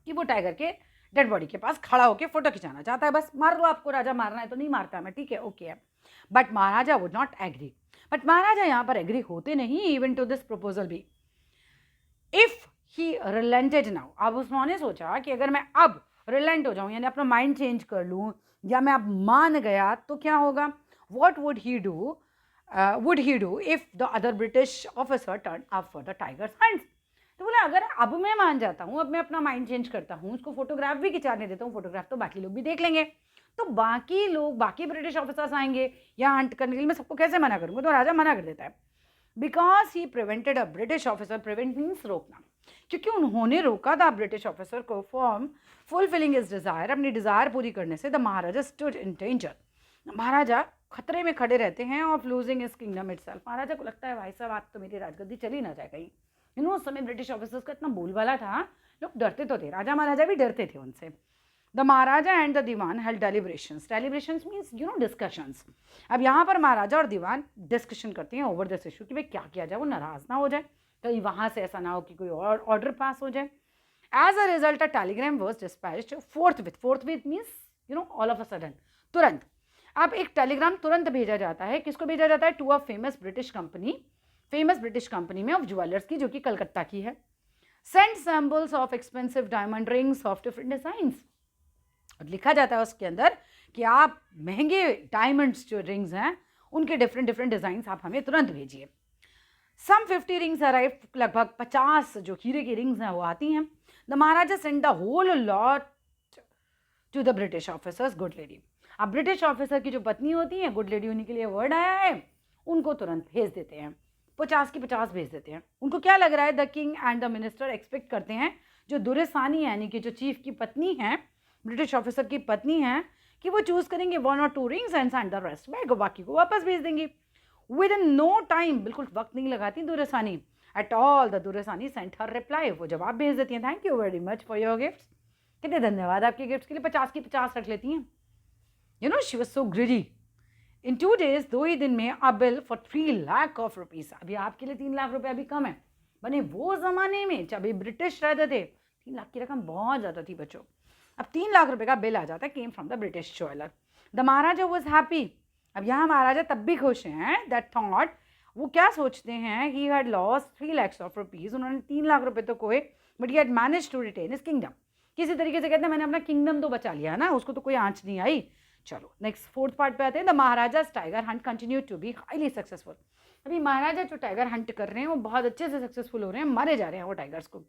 Speaker 1: कि वो टाइगर के डेड बॉडी के पास खड़ा होकर फोटो खिंचाना चाहता है, बस मार लो, आपको राजा मारना है तो नहीं मारता मैं, ठीक है ओके है। But Maharaja would not agree, but Maharaja यहाँ पर एग्री होते नहीं इवन टू दिस प्रपोजल भी। इफ ही रिलेंटेड नाउ, अब उन्होंने सोचा कि अगर मैं अब रिलेंट हो जाऊं, यानी अपना माइंड चेंज कर लूं, या मैं अब मान गया तो क्या होगा, what would he do if the other British officer turn up for the tigers hunts. तो बोले अगर अब मैं मान जाता हूँ, अब मैं अपना माइंड चेंज करता हूँ, उसको फोटोग्राफ भी खिंचाने देता हूँ, फोटोग्राफ तो बाकी लोग भी देख लेंगे, तो बाकी लोग, बाकी ब्रिटिश ऑफिसर्स आएंगे या हंट करने के लिए, मैं सबको कैसे मना करूँगा, तो राजा मना कर देता है। Because he prevented a British officer, prevent means रोकना, क्योंकि उन्होंने रोका था ब्रिटिश ऑफिसर को फ्रॉम फुलफिलिंग हिज डिज़ायर, अपनी डिज़ायर पूरी करने से। The Maharaja stood in danger, Maharaja खतरे में खड़े रहते हैं of losing his kingdom itself. Maharaja को लगता है भाई साहब आज तो मेरी राजगद्दी चली ना जाए कहीं। उस समय ब्रिटिश ऑफिसर्स का इतना बोलबाला था, लोग डरते तो थे, राजा महाराजा भी डरते थे उनसे। The Maharaja and the Dewan held deliberations, deliberations means discussions. अब यहाँ पर महाराजा और दीवान डिस्कशन करते हैं ओवर दिस इशू कि भाई क्या किया जाए, वो नाराज ना हो जाए, कहीं वहाँ से ऐसा ना हो कि कोई और ऑर्डर पास हो जाए। As a result a telegram was dispatched forthwith means all of a sudden, तुरंत। अब एक टेलीग्राम तुरंत भेजा जाता है, किसको भेजा जाता है, to a famous British company में ऑफ ज्वेलर्स की, जो कि कलकत्ता की है। Send samples of expensive diamond rings of different designs, और लिखा जाता है उसके अंदर कि आप महंगे डायमंड्स जो रिंग्स हैं उनके डिफरेंट डिजाइंस आप हमें तुरंत भेजिए। सम 50 रिंग्स अराइव, लगभग 50 जो हीरे की रिंग्स हैं वो आती हैं। The Maharaja send the whole lot to the British officer's good lady. अब ब्रिटिश ऑफिसर की जो पत्नी होती है गुड लेडी, उन्हीं के लिए वर्ड आया है, उनको तुरंत भेज देते हैं, 50 की 50 भेज देते हैं। उनको क्या लग रहा है, the king and the minister expect करते हैं, जो दुरेसानी यानी कि जो चीफ की पत्नी है, ब्रिटिश ऑफिसर की पत्नी है, कि वो चूज करेंगे 1 or 2 rings and send the rest back, बाकी को वापस भेज देंगी विद इन नो टाइम, बिल्कुल वक्त नहीं लगाती Duraisani at all. The Duraisani sent her reply, वो जवाब भेज देती हैं, thank you very much for your gifts, कितने धन्यवाद आपके गिफ्ट्स के लिए, 50 की 50 रख लेती हैं। She was so greedy. In 2 days, 2 ही दिन में, अ bill for 3 lakh of rupees, अभी आपके लिए 3 लाख रुपए अभी कम है, बने वो ज़माने में जब अभी ब्रिटिश रहते थे 3 लाख की रकम बहुत ज़्यादा थी बच्चों। अब 3 लाख रुपए का बिल आ जाता है, came from the British jeweller. The Maharaja was happy, अब यहाँ महाराजा तब भी खुश हैं, दैट थॉट, वो क्या सोचते हैं, he had lost 3 lakhs of rupees, उन्होंने 3 लाख रुपए तो खोए, but he had manage to retain his kingdom, किसी तरीके से कहते हैं मैंने अपना किंगडम तो बचा लिया ना, उसको तो कोई आंच नहीं आई। चलो नेक्स्ट 4th पार्ट पे आते हैं। The Maharaja tiger hunt continue to be highly successful, अभी महाराजा जो टाइगर हंट कर रहे हैं वो बहुत अच्छे से सक्सेसफुल हो रहे हैं, मारे जा रहे हैं वो टाइगर्स को।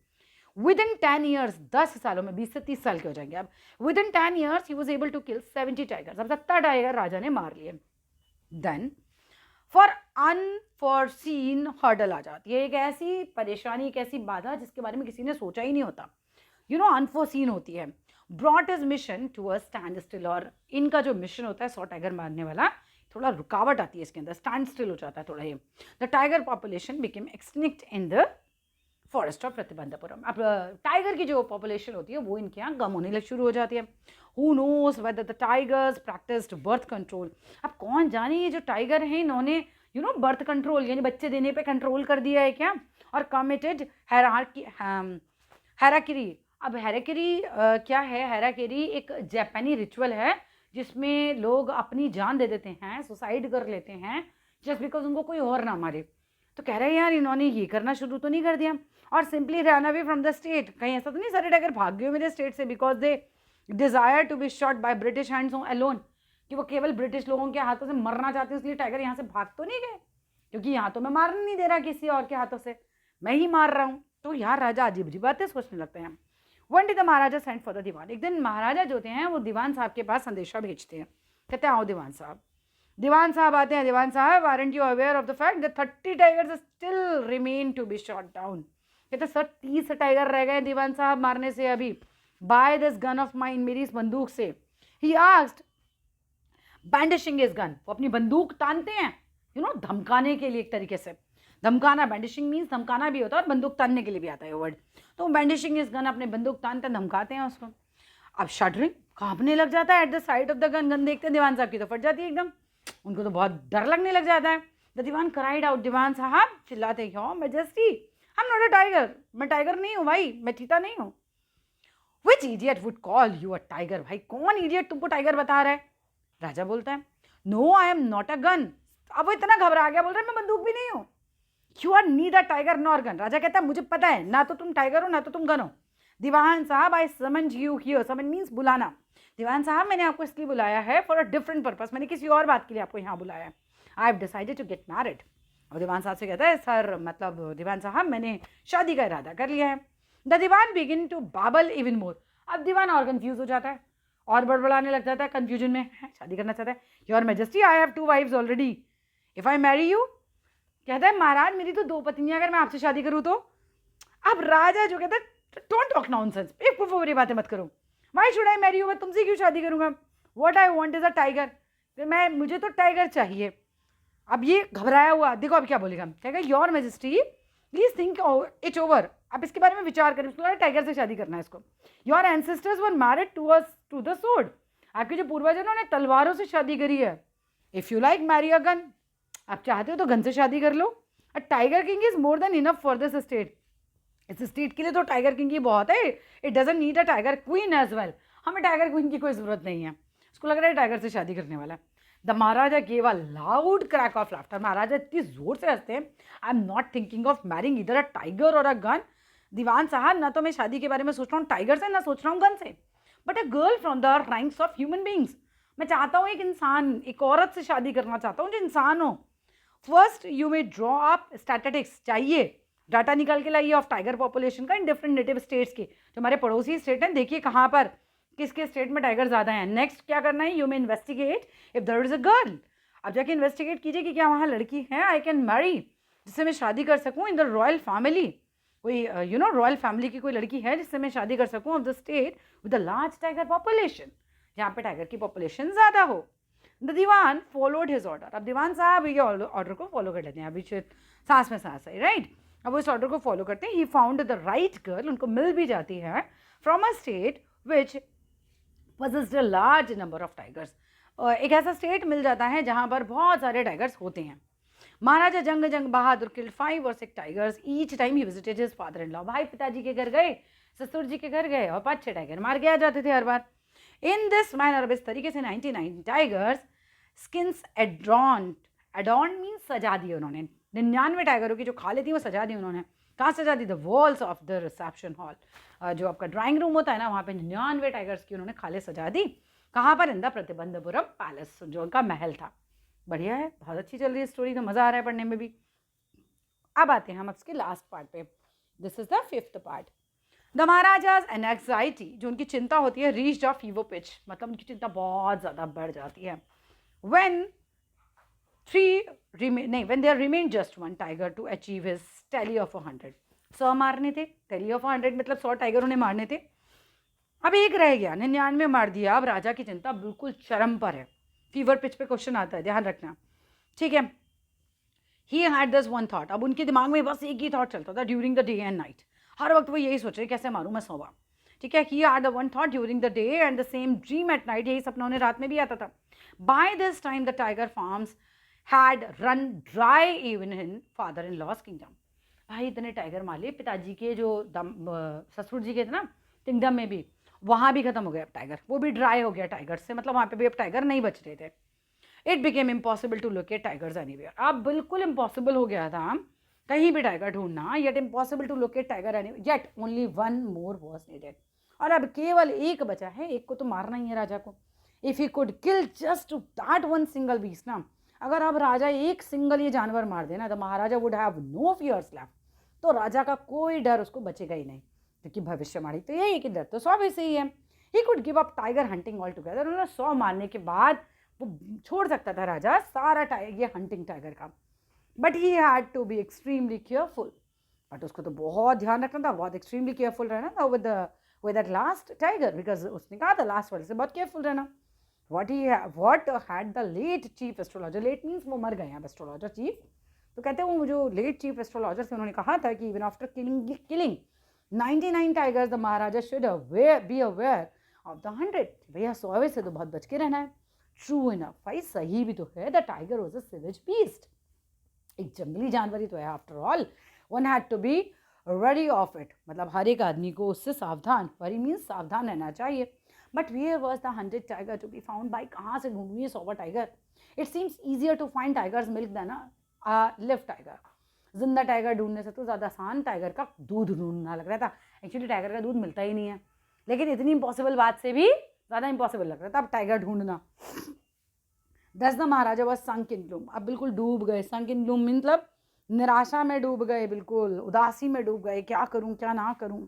Speaker 1: विद इन 10 years, 10 सालों में, 20 से 30 साल के हो जाएंगे अब, within 10 years he was able to kill 70 tigers, अब 70 टाइगर राजा ने मार लिए। देन फॉर अनफॉरसीन हर्डल आ जाती है, एक ऐसी परेशानी, एक ऐसी बाधा जिसके बारे में किसी ने सोचा ही नहीं होता, अनफॉरसीन होती है। Brought is mission to a standstill, और इनका जो मिशन होता है 100 टाइगर मारने वाला, थोड़ा रुकावट आती है इसके अंदर, स्टैंड स्टिल हो जाता है थोड़ा ये। The tiger population became extinct in the forest of Pratibandapuram, अब टाइगर की जो पॉपुलेशन होती है वो इनके यहाँ कम होने लग शुरू हो जाती है। Who knows whether the tigers practised birth control, अब कौन जाने ये जो टाइगर हैं इन्होंने बर्थ कंट्रोल यानी बच्चे देने पे कंट्रोल कर दिया है क्या, और कमिटेड हैराकिरी। अब हैराकिरी क्या है, हैराकिरी एक जापानी रिचुअल है जिसमें लोग अपनी जान दे देते हैं, सुसाइड कर लेते हैं जस्ट बिकॉज उनको कोई और ना मारे। तो कह रहे हैं यार इन्होंने ये करना शुरू तो नहीं कर दिया, और simply run away from the state. कहीं ऐसा तो नहीं सारे टाइगर भाग गए मेरे स्टेट से because they desire to be shot by British hands alone, कि वो केवल ब्रिटिश लोगों के हाथों से मरना चाहते हैं, इसलिए टाइगर यहाँ से भाग तो नहीं गए, क्योंकि यहाँ तो मैं मारने नहीं दे रहा किसी और के हाथों से, मैं ही मार रहा हूँ। तो यार राजा अजीब अजीब बातें सोचने लगते हैं। One day the Maharaja send for the dewan. एक दिन महाराजा जो होते हैं वो दीवान साहब के पास संदेशा भेजते हैं, कहते हैं आओ दीवान साहब। दीवान साहब आते हैं। Dewan sahib, aren't you aware of the fact that 30 tigers still remain to be shot down. कहते सर 30 टाइगर रह गए दीवान साहब मारने से अभी, by this gun of mine, मेरी इस बंदूक से। He asked brandishing his gun, वो अपनी बंदूक तानते हैं धमकाने के लिए, एक तरीके से धमकाना। बैंडिशिंग मीन्स धमकाना भी होता है और बंदूक तानने के लिए भी आता है वर्ड। तो बैंडिशिंग हिज गन, अपने बंदूक तानते धमकाते हैं उसको। अब शडरिंग, कांपने लग जाता है at the site of the gun. Gun देखते हैं दीवान साहब की तो फट जाती है एकदम, उनको तो बहुत डर लगने लग जाता है। The dewan cried out, dewan साहब चिल्लाते your majesty I am not a tiger, मैं टाइगर नहीं हूँ भाई, मैं चीता नहीं हूँ। Which idiot would call you a tiger, भाई कौन इडियट तुमको टाइगर बता रहा है। राजा बोलता है no I am not a gun. अब वो इतना घबरा गया, बोल रहा है मैं बंदूक भी नहीं हूँ। You are neither tiger nor gun. राजा कहता है मुझे पता है, ना तो तुम टाइगर हो ना तो तुम गन हो। दीवान साहब I summoned you here, summon means बुलाना। दीवान साहब मैंने आपको इसलिए बुलाया है फॉर अ डिफरेंट पर्पस, मैंने किसी और बात के लिए आपको यहाँ बुलाया है। I have decided to get married. और दीवान साहब से कहता है सर मतलब दीवान साहब मैंने शादी का इरादा कर लिया है। The Diwan begin to Babal even more. अब दीवान और कंफ्यूज हो जाता है और बड़बड़ाने लग जाता है, कंफ्यूजन में शादी करना चाहता है। Your majesty I have 2 wives already, if I marry you. कहता है महाराज मेरी तो 2 पत्नियां, अगर मैं आपसे शादी करूँ तो। अब राजा जो कहता है डोंट टॉक नॉनसेंस, एक बुरी बातें मत करो। Why should I marry you, मैं तुमसे क्यों शादी करूंगा। What I want is a tiger, मुझे तो टाइगर चाहिए। अब ये घबराया हुआ, देखो अब क्या बोलेगा, कहेगा your majesty please think it over, आप इसके बारे में विचार करें, उसको टाइगर से शादी करना है इसको। Your ancestors were married to the sword, आपके जो पूर्वज हैं उन्होंने तलवारों से शादी करी है। If you like marry a gun, आप चाहते हो तो गन से शादी कर लो। A tiger king is more than enough for this state, इस स्टेट के लिए तो टाइगर किंग ही बहुत है। It doesn't need a tiger queen as well, हमें टाइगर क्वीन की कोई जरूरत नहीं है। उसको लग रहा है टाइगर से शादी करने वाला। The Maharaja gave a loud crack of laughter. Maharaja इतनी जोर से हंसते हैं, I am not thinking of marrying either a tiger और अ गन। दीवान साहब ना तो मैं शादी के बारे में सोच रहा हूँ टाइगर से, ना सोच रहा हूँ गन से, but a girl from the ranks of human beings. मैं चाहता हूँ एक इंसान, एक औरत से शादी करना चाहता हूँ जो इंसान हो। First you may draw up statistics, चाहिए डाटा निकाल के लाइए ऑफ टाइगर पॉपुलेशन का इन डिफरेंट नेटिव स्टेट्स के, जो हमारे पड़ोसी स्टेट हैं, देखिए कहाँ पर किसके स्टेट में टाइगर ज़्यादा हैं। नेक्स्ट क्या करना है, you may investigate if there is a girl, अब जाके इन्वेस्टिगेट कीजिए कि क्या वहाँ लड़की है आई कैन मैरी, जिससे मैं शादी कर सकूँ इन द रॉयल फैमिली, कोई रॉयल फैमिली की कोई लड़की है जिससे मैं शादी कर सकूँ of the state with the large tiger population, जहाँ पे टाइगर की पॉपुलेशन ज़्यादा हो। The Dewan followed his order. अब दीवान साहब ये ऑर्डर को फॉलो कर लेते हैं, अभी सांस में सांस है राइट। अब वो इस ऑर्डर को फॉलो करते हैं। He found the right girl, उनको मिल भी जाती है from a state which possessed a large number of tigers, एक ऐसा स्टेट मिल जाता है जहाँ पर बहुत सारे टाइगर्स होते हैं। महाराजा जंग बहादुर killed 5 or 6 tigers each time he visited his father-in-law। भाई पिताजी के घर गए, ससुर जी के घर गए और 5-6 टाइगर मार के आ जाते थे हर बार। इन दिस मैनर, इस तरीके से 99 टाइगर्स स्किन्स एडॉर्न मीन्स सजा दिए उन्होंने। 99 टाइगरों की जो खाले थी वो सजा दी उन्होंने। कहाँ सजा दी, the walls of the reception hall, जो आपका ड्राइंग रूम होता है ना, वहाँ पे 99 टाइगर्स की उन्होंने खाले सजा दी। कहाँ पर, इन द प्रतिबंधपुरम पैलेस, जो उनका महल था। बढ़िया है, बहुत अच्छी चल रही है स्टोरी, तो मज़ा आ रहा है पढ़ने में भी। अब आते हैं हम इसके लास्ट पार्ट पे, this is the 5th part. The Maharaja's an anxiety, जो उनकी चिंता होती है, रीच्ड अ फीवर पिच, मतलब उनकी चिंता बहुत ज़्यादा बढ़ जाती है। when there remained just one tiger to achieve his tally of 100, 100 मारने थे, tally of 100 मतलब 100 टाइगर उन्हें मारने थे, अब एक रह गया, 99 मार दिया। अब राजा की चिंता बिल्कुल चरम पर है। फीवर पिच पे क्वेश्चन आता है, ध्यान रखना, ठीक है। He had this one thought, अब उनके दिमाग में बस एक ही थॉट चलता था during the day and night, हर वक्त वो यही सोच रहे कैसे मारूं मैं 100, ठीक है। He had the one thought during the day and the same dream at night, यही सपना उन्हें रात में भी आता था। By this time the tiger farms had run dry even in father in law's kingdom. भाई इतने टाइगर मार लिए पिताजी के जो ससुर जी के थे ना किंगडम में भी, वहाँ भी खत्म हो गया अब टाइगर, वो भी ड्राई हो गया टाइगर से, मतलब वहाँ पे भी अब टाइगर नहीं बच रहे थे। It became impossible to locate tigers anywhere, अब बिल्कुल इम्पॉसिबल हो गया था कहीं भी टाइगर ढूंढना, yet impossible to locate tiger anywhere, yet only one more was needed, और अब केवल एक बचा है, एक को तो मारना ही है राजा को। If he could kill just that one single beast ना, अगर अब राजा एक सिंगल ये जानवर मार देना तो Maharaja would have no fears left, तो राजा का कोई डर उसको बचेगा ही नहीं, क्योंकि भविष्यवाणी तो यही है कि डर तो 100 वैसे ही है। He could give up tiger hunting all together, उन्होंने 100 मारने के बाद वो छोड़ सकता था राजा सारा ये हंटिंग टाइगर का, but he had to be extremely careful, but उसको तो बहुत ध्यान रखना था, बहुत एक्सट्रीमली केयरफुल रहना था with that last tiger, because उसने कहा था लास्ट वर्ड से बहुत केयरफुल रहना। what had the late chief astrologer, late means वो मर गए हैं अब एस्ट्रोलॉजर चीफ, तो कहते हैं वो जो लेट चीफ एस्ट्रोलॉजर थे उन्होंने कहा था कि even after killing 99 tigers the Maharaja should be aware of the 100, भैया 100वें से तो बहुत बच के रहना है। ट्रू इनफ, भाई सही भी तो है, the tiger was a savage beast, एक जंगली जानवर ही तो है after all, one had to be ready of it, मतलब हर एक आदमी को उससे सावधान, वरी मीन्स सावधान रहना चाहिए। But where was the 100 tiger to be found, बाई कहाँ से ढूंढूँ ये 100वां tiger? It seems easier to find tiger's milk than live tiger, जिंदा टाइगर ढूंढने से तो ज़्यादा आसान टाइगर का दूध ढूंढना लग रहा था। एक्चुअली टाइगर का दूध मिलता ही नहीं है, लेकिन इतनी इम्पॉसिबल बात से भी ज़्यादा इम्पॉसिबल लग रहा था अब टाइगर ढूंढना। दस the Maharaja was sunk in gloom, अब बिल्कुल डूब गए, संक इन ग्लूम मतलब निराशा में डूब गए, बिल्कुल उदासी में डूब गए, क्या करूं क्या ना करूं,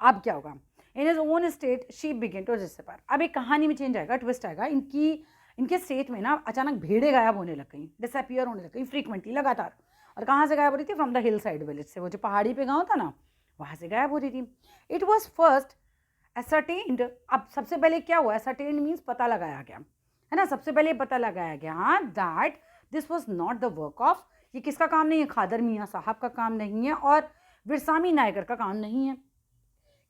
Speaker 1: अब क्या होगा। In his own state sheep began to disappear, अब एक कहानी में चेंज आएगा, ट्विस्ट आएगा, इनके स्टेट में ना अचानक भेड़ें गायब होने लग गई, डिसअपियर होने लग गई फ्रीक्वेंटली, लगातार। और कहाँ से गायब हो रही थी? From the hill side village से, वो जो पहाड़ी पे गाँव था ना वहाँ से गायब हो रही थी। इट वॉज फर्स्ट एसरटेन्ड, अब सबसे पहले क्या हुआ, एसरटेन्ड मीन्स पता लगाया गया, है ना, सबसे पहले पता लगाया गया that this was not the work of, ये किसका काम नहीं है, खादर मियाँ साहब का काम नहीं है और विरसामी नायकर का काम नहीं है।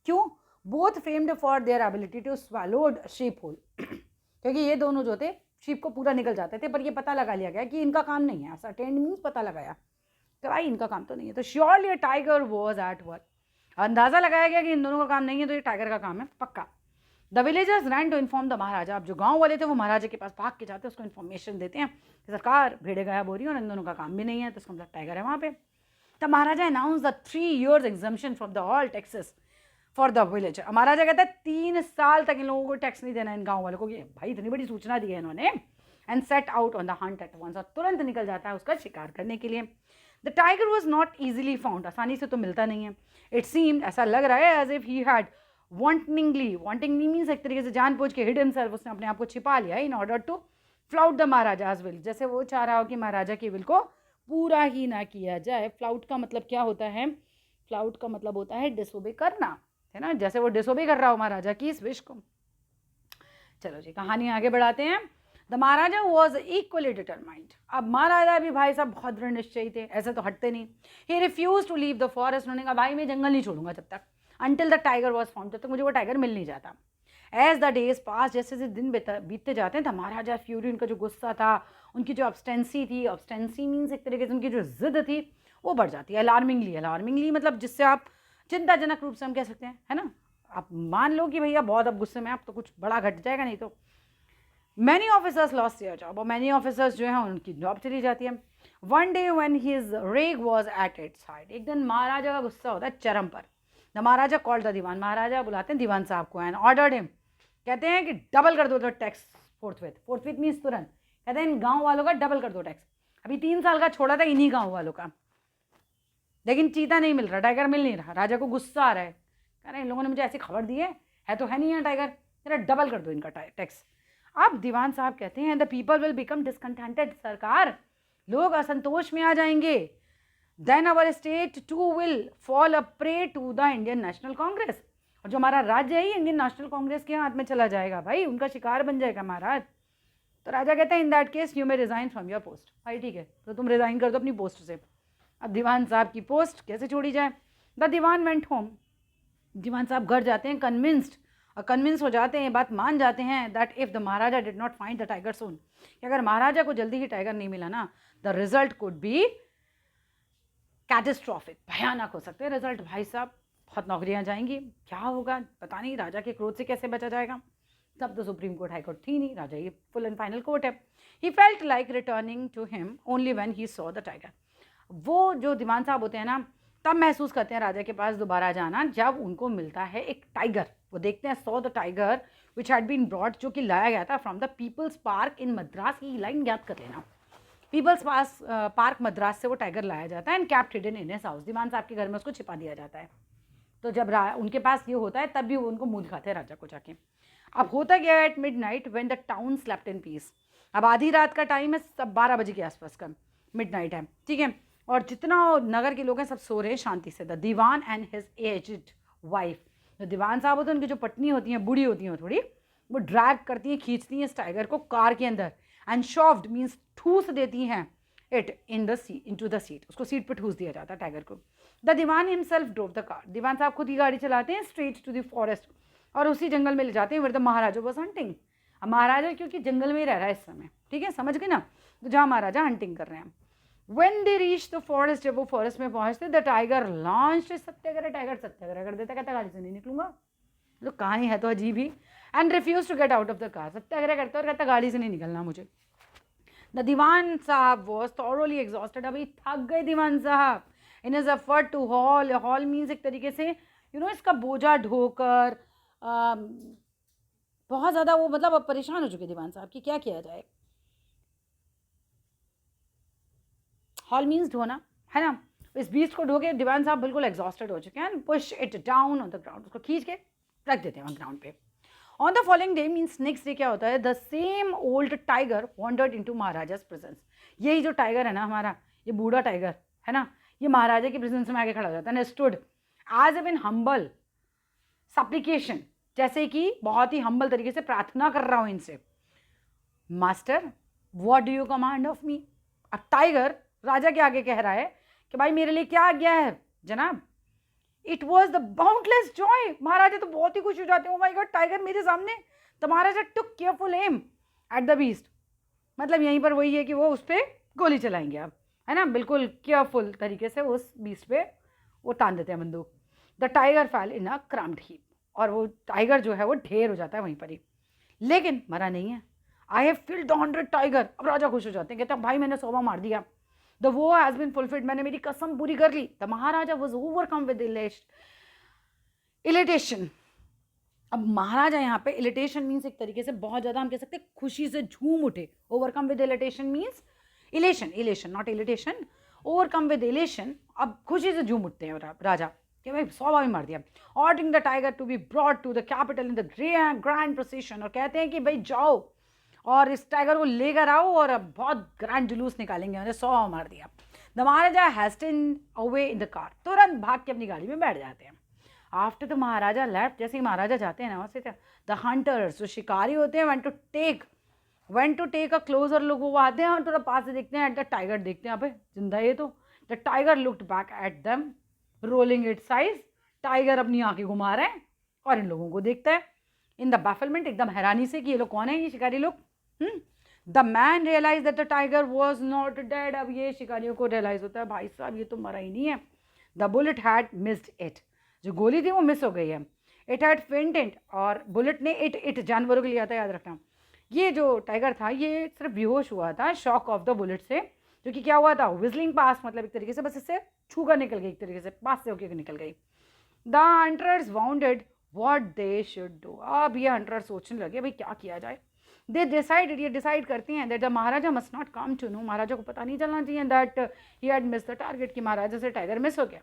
Speaker 1: क्यों? Both famed for their ability to swallowed sheep whole, क्योंकि ये दोनों जो थे शीप को पूरा निकल जाते थे, पर ये पता लगा लिया गया कि इनका काम नहीं है, सर्टेन मीन्स पता लगाया कि भाई इनका काम तो नहीं है, तो surely a tiger was at work, अंदाजा लगाया गया कि इन दोनों का काम नहीं है, तो ये टाइगर का काम है पक्का। The villagers ran to inform the Maharaja, अब जो गाँव वाले थे वो महाराजा के पास भाग के जाते हैं, उसको इन्फॉर्मेशन देते हैं कि सरकार भेड़े गायब हो रही है और इन दोनों का काम भी नहीं है, तो उसका मतलब टाइगर है वहाँ पे। The Maharaja announce the 3 years exemption from the all taxes for the village, महाराजा कहता है 3 साल तक इन लोगों को टैक्स नहीं देना इन गाँव वालों को, भाई इतनी बड़ी सूचना दी है इन्होंने। And set out on the hunt at once, और तुरंत निकल जाता है उसका शिकार करने के लिए। The tiger was not easily found, आसानी से तो मिलता नहीं है। इट सीम्ड, ऐसा लग रहा है as if he had wantonly means एक तरीके से जानबूझ के हिडन सेल्फ, उसने अपने आप को छिपा लिया in order to flout the Maharaja's will, जैसे वो चाह रहा हो कि महाराजा की विल को पूरा ही ना किया जाए। फ्लाउट का मतलब क्या होता है? फ्लाउट का मतलब होता है डिसोबे करना, है ना, जैसे वो डिसोबे कर रहा हो महाराजा की इस विश को। चलो जी कहानी आगे बढ़ाते हैं। The Maharaja was equally determined, अब महाराजा भी भाई साहब बहुत दृढ़ निश्चयी थे, ऐसे तो हटते नहीं। He refuse to leave the forest, उन्होंने कहा भाई मैं जंगल नहीं छोड़ूंगा जब तक, until the tiger was found, जब तक मुझे वो टाइगर मिल नहीं जाता। एज द डेज पास, जैसे जैसे दिन बीतते जाते हैं, तो महाराजा फ्यूरी, उनका जो गुस्सा था, उनकी जो ऑब्स्टेंसी थी, ऑब्स्टेंसी मीन्स एक तरीके से उनकी जो जिद थी वो बढ़ जाती है, अलार्मिंगली मतलब जिससे आप चिंताजनक रूप से हम कह सकते हैं, है ना, आप मान लो कि भैया बहुत अब गुस्से में आप तो कुछ बड़ा घट जाएगा नहीं तो। Many officers lost their job, और मैनी ऑफिसर्स जो हैं उनकी जॉब चली जाती है। वन डे व्हेन हिज रेग वाज एट इट्स हाइट, एक दिन महाराजा का गुस्सा होता है चरम पर। द महाराजा कॉल्ड द दीवान, महाराजा बुलाते हैं दीवान साहब को, एंड ऑर्डर्ड हिम, कहते हैं कि डबल कर दो तो टैक्स फोर्थविथ मीन्स तुरंत, कहते हैं इन गाँव वालों का डबल कर दो टैक्स। अभी 3 साल का छोड़ा था इन्हीं गाँव वालों का, लेकिन चीता नहीं मिल रहा, टाइगर मिल नहीं रहा, राजा को गुस्सा आ रहा है, कह रहे इन लोगों ने मुझे ऐसी खबर दी है तो है नहीं है टाइगर, जरा डबल कर दो इनका टैक्स। अब दीवान साहब कहते हैं the people will become discontented, सरकार लोग असंतोष में आ जाएंगे। Then our state too will fall a prey to the Indian National Congress, और जो हमारा राज्य है इंडियन नेशनल कांग्रेस के हाथ में चला जाएगा, भाई उनका शिकार बन जाएगा महाराज। तो राजा कहते हैं in that case you may resign from your post, भाई ठीक है तो तुम रिजाइन कर दो अपनी पोस्ट से। अब दीवान साहब की पोस्ट कैसे छोड़ी जाए? द दीवान वेंट होम, दीवान साहब घर जाते हैं कन्विंस हो जाते हैं, बात मान जाते हैं that if the Maharaja did not find the tiger soon, कि अगर महाराजा को जल्दी ही टाइगर नहीं मिला ना, the result could be catastrophic, भयानक हो सकते हैं रिजल्ट, भाई साहब बहुत नौकरियां जाएंगी, क्या होगा पता नहीं, राजा के क्रोध से कैसे बचा जाएगा। तब तो सुप्रीम कोर्ट हाई कोर्ट थी नहीं, राजा ये फुल एंड फाइनल कोर्ट है। He felt like returning to him only when he saw the tiger. वो जो दीवान साहब होते हैं ना, तब महसूस करते हैं राजा के पास दोबारा जाना जब उनको मिलता है एक टाइगर। वो देखते हैं saw the tiger which had been brought, जो कि लाया गया था from the people's park in Madras. की लाइन याद कर लेना, पीपल्स पार्क मद्रास से वो टाइगर लाया जाता है and kept hidden in his house. दीवान साहब के घर में उसको छिपा दिया जाता है। तो जब उनके पास ये होता है तब भी वो उनको मुंह दिखाते हैं राजा को जाके। अब होता गया at midnight when the town slept in peace. अब आधी रात का टाइम है, सब 12 बजे के आसपास का मिडनाइट है, ठीक है, और जितना नगर के लोग हैं सब सो रहे हैं शांति से। The Dewan and his aged wife, जो दीवान साहब होते हैं उनकी जो पत्नी होती हैं, बूढ़ी होती हैं थोड़ी, वो ड्रैग करती हैं, खींचती हैं इस टाइगर को कार के अंदर एंड शॉफ्ड मीन्स ठूस देती हैं इट इनटू द सीट। उसको सीट पे ठूस दिया जाता है टाइगर को। The Dewan himself drove the car. दीवान साहब खुद ही गाड़ी चलाते हैं स्ट्रेट टू द फॉरेस्ट, और उसी जंगल में ले जाते हैं where the Maharaja was hunting. अब महाराजा क्योंकि जंगल में ही रह रहा है इस समय, ठीक है, समझ गए ना, तो जहाँ महाराजा हंटिंग कर रहे हैं। When they reached the forest, जब वो फॉरेस्ट में पहुंचते, the tiger launched satyagraha. Tiger satyagraha कर देता, कहता गाड़ी से नहीं निकलूंगा। तो कहानी है तो अजीब ही। And refuse to get out of the car. Satyagraha करता और कहता गाड़ी से नहीं निकलना मुझे। द दीवान साहब वॉज थॉरोली एग्जॉस्टेड। अभी थक गए दीवान साहब in his effort to haul. Haul means एक तरीके से इसका बोझा ढोकर बहुत ज़्यादा वो मतलब अब परेशान हो चुके दीवान साहब कि क्या किया जाए। हॉल मीन्स ढोना, है ना। इस बीस्ट को ढो के दीवान साहब बिल्कुल एग्जॉस्टेड हो चुके हैं। Push it down on the ground, उसको खींच के रख देते हैं ग्राउंड पे। On the following day means next day क्या होता है, the same old tiger wandered into Maharaja's presence. यही जो टाइगर है ना हमारा, ये बूढ़ा टाइगर है ना, ये महाराजा के प्रेजेंस में आके खड़ा हो जाता है। स्टूड एज एन हम्बल सप्लिकेशन, जैसे कि बहुत ही हम्बल तरीके से प्रार्थना कर रहा हूँ इनसे। Master what do you command of me. अब टाइगर राजा के आगे कह रहा है कि भाई मेरे लिए क्या आज्ञा है जनाब। It was the boundless joy. Maharaja तो बहुत ही खुश हो जाते हैं, ओ माय गॉड टाइगर मेरे सामने। The Maharaja took careful aim at the beast. मतलब यहीं पर वही है कि वो उस पर गोली चलाएंगे अब, है ना, बिल्कुल केयरफुल तरीके से उस बीस्ट पे वो तान देते हैं बंदूक। द टाइगर फैल इन अ क्रम्ड हीप, और वो टाइगर जो है वो ढेर हो जाता है वहीं पर ही, लेकिन मरा नहीं है। I have killed the 100 tiger. अब राजा खुश हो जाते हैं, कहते हैं भाई मैंने 100 मार दिया। The war has been fulfilled, मैंने मेरी कसम पूरी कर ली। The Maharaja was overcome with elitation. अब महाराजा यहाँ पे, इलिटेशन मीन्स एक तरीके से बहुत ज़्यादा हम कह सकते हैं खुशी से झूम उठे। Overcome with elitation means elation not elitation, overcome with elation. अब खुशी से झूम उठते हैं राजा कि भाई 100 भी मार दिया। Ordering the tiger to be brought to the capital in the grand procession, और कहते हैं कि भाई जाओ और इस टाइगर को लेकर आओ और अब बहुत ग्रैंड जुलूस निकालेंगे। मैंने 100 मार दिया। The Maharaja hasten away in the car, तुरंत भाग के अपनी गाड़ी में बैठ जाते हैं। आफ्टर द महाराजा लेफ्ट, जैसे ही महाराजा जाते हैं ना वहाँ से, द हंटर्स जो शिकारी होते हैं went to take a closer look. वो आते हैं और थोड़ा पास से देखते हैं एट द टाइगर, देखते हैं अबे जिंदा ये तो। The tiger looked back at them rolling it's eyes. Tiger अपनी आंखें घुमा रहे हैं और इन लोगों को देखता है इन द बैफलमेंट, एकदम हैरानी से कि ये लोग कौन है, ये शिकारी लोग। The man realise that the tiger was not dead. अब ये शिकारियों को रियलाइज होता है भाई साहब ये तो मरा ही नहीं है। The bullet had missed it, जो गोली थी वो मिस हो गई है। इट हैड फेंटेड, और बुलेट ने इट जानवरों के लिए आता है, याद रखना। ये जो टाइगर था ये सिर्फ बेहोश हुआ था शॉक ऑफ द बुलेट से, जो कि क्या हुआ था, विजलिंग पास, मतलब एक तरीके से बस इससे छू कर निकल गई, एक तरीके से पास से होकर निकल गई। The hunters bounded what they should do. अब ये हंटर सोचने लगे भाई क्या किया जाए। दे डिसाइडेड, ये डिसाइड करती हैं that the Maharaja must not come to know, Maharaja को पता नहीं चलना चाहिए that he had miss the target, कि महाराजा से टाइगर मिस हो गया।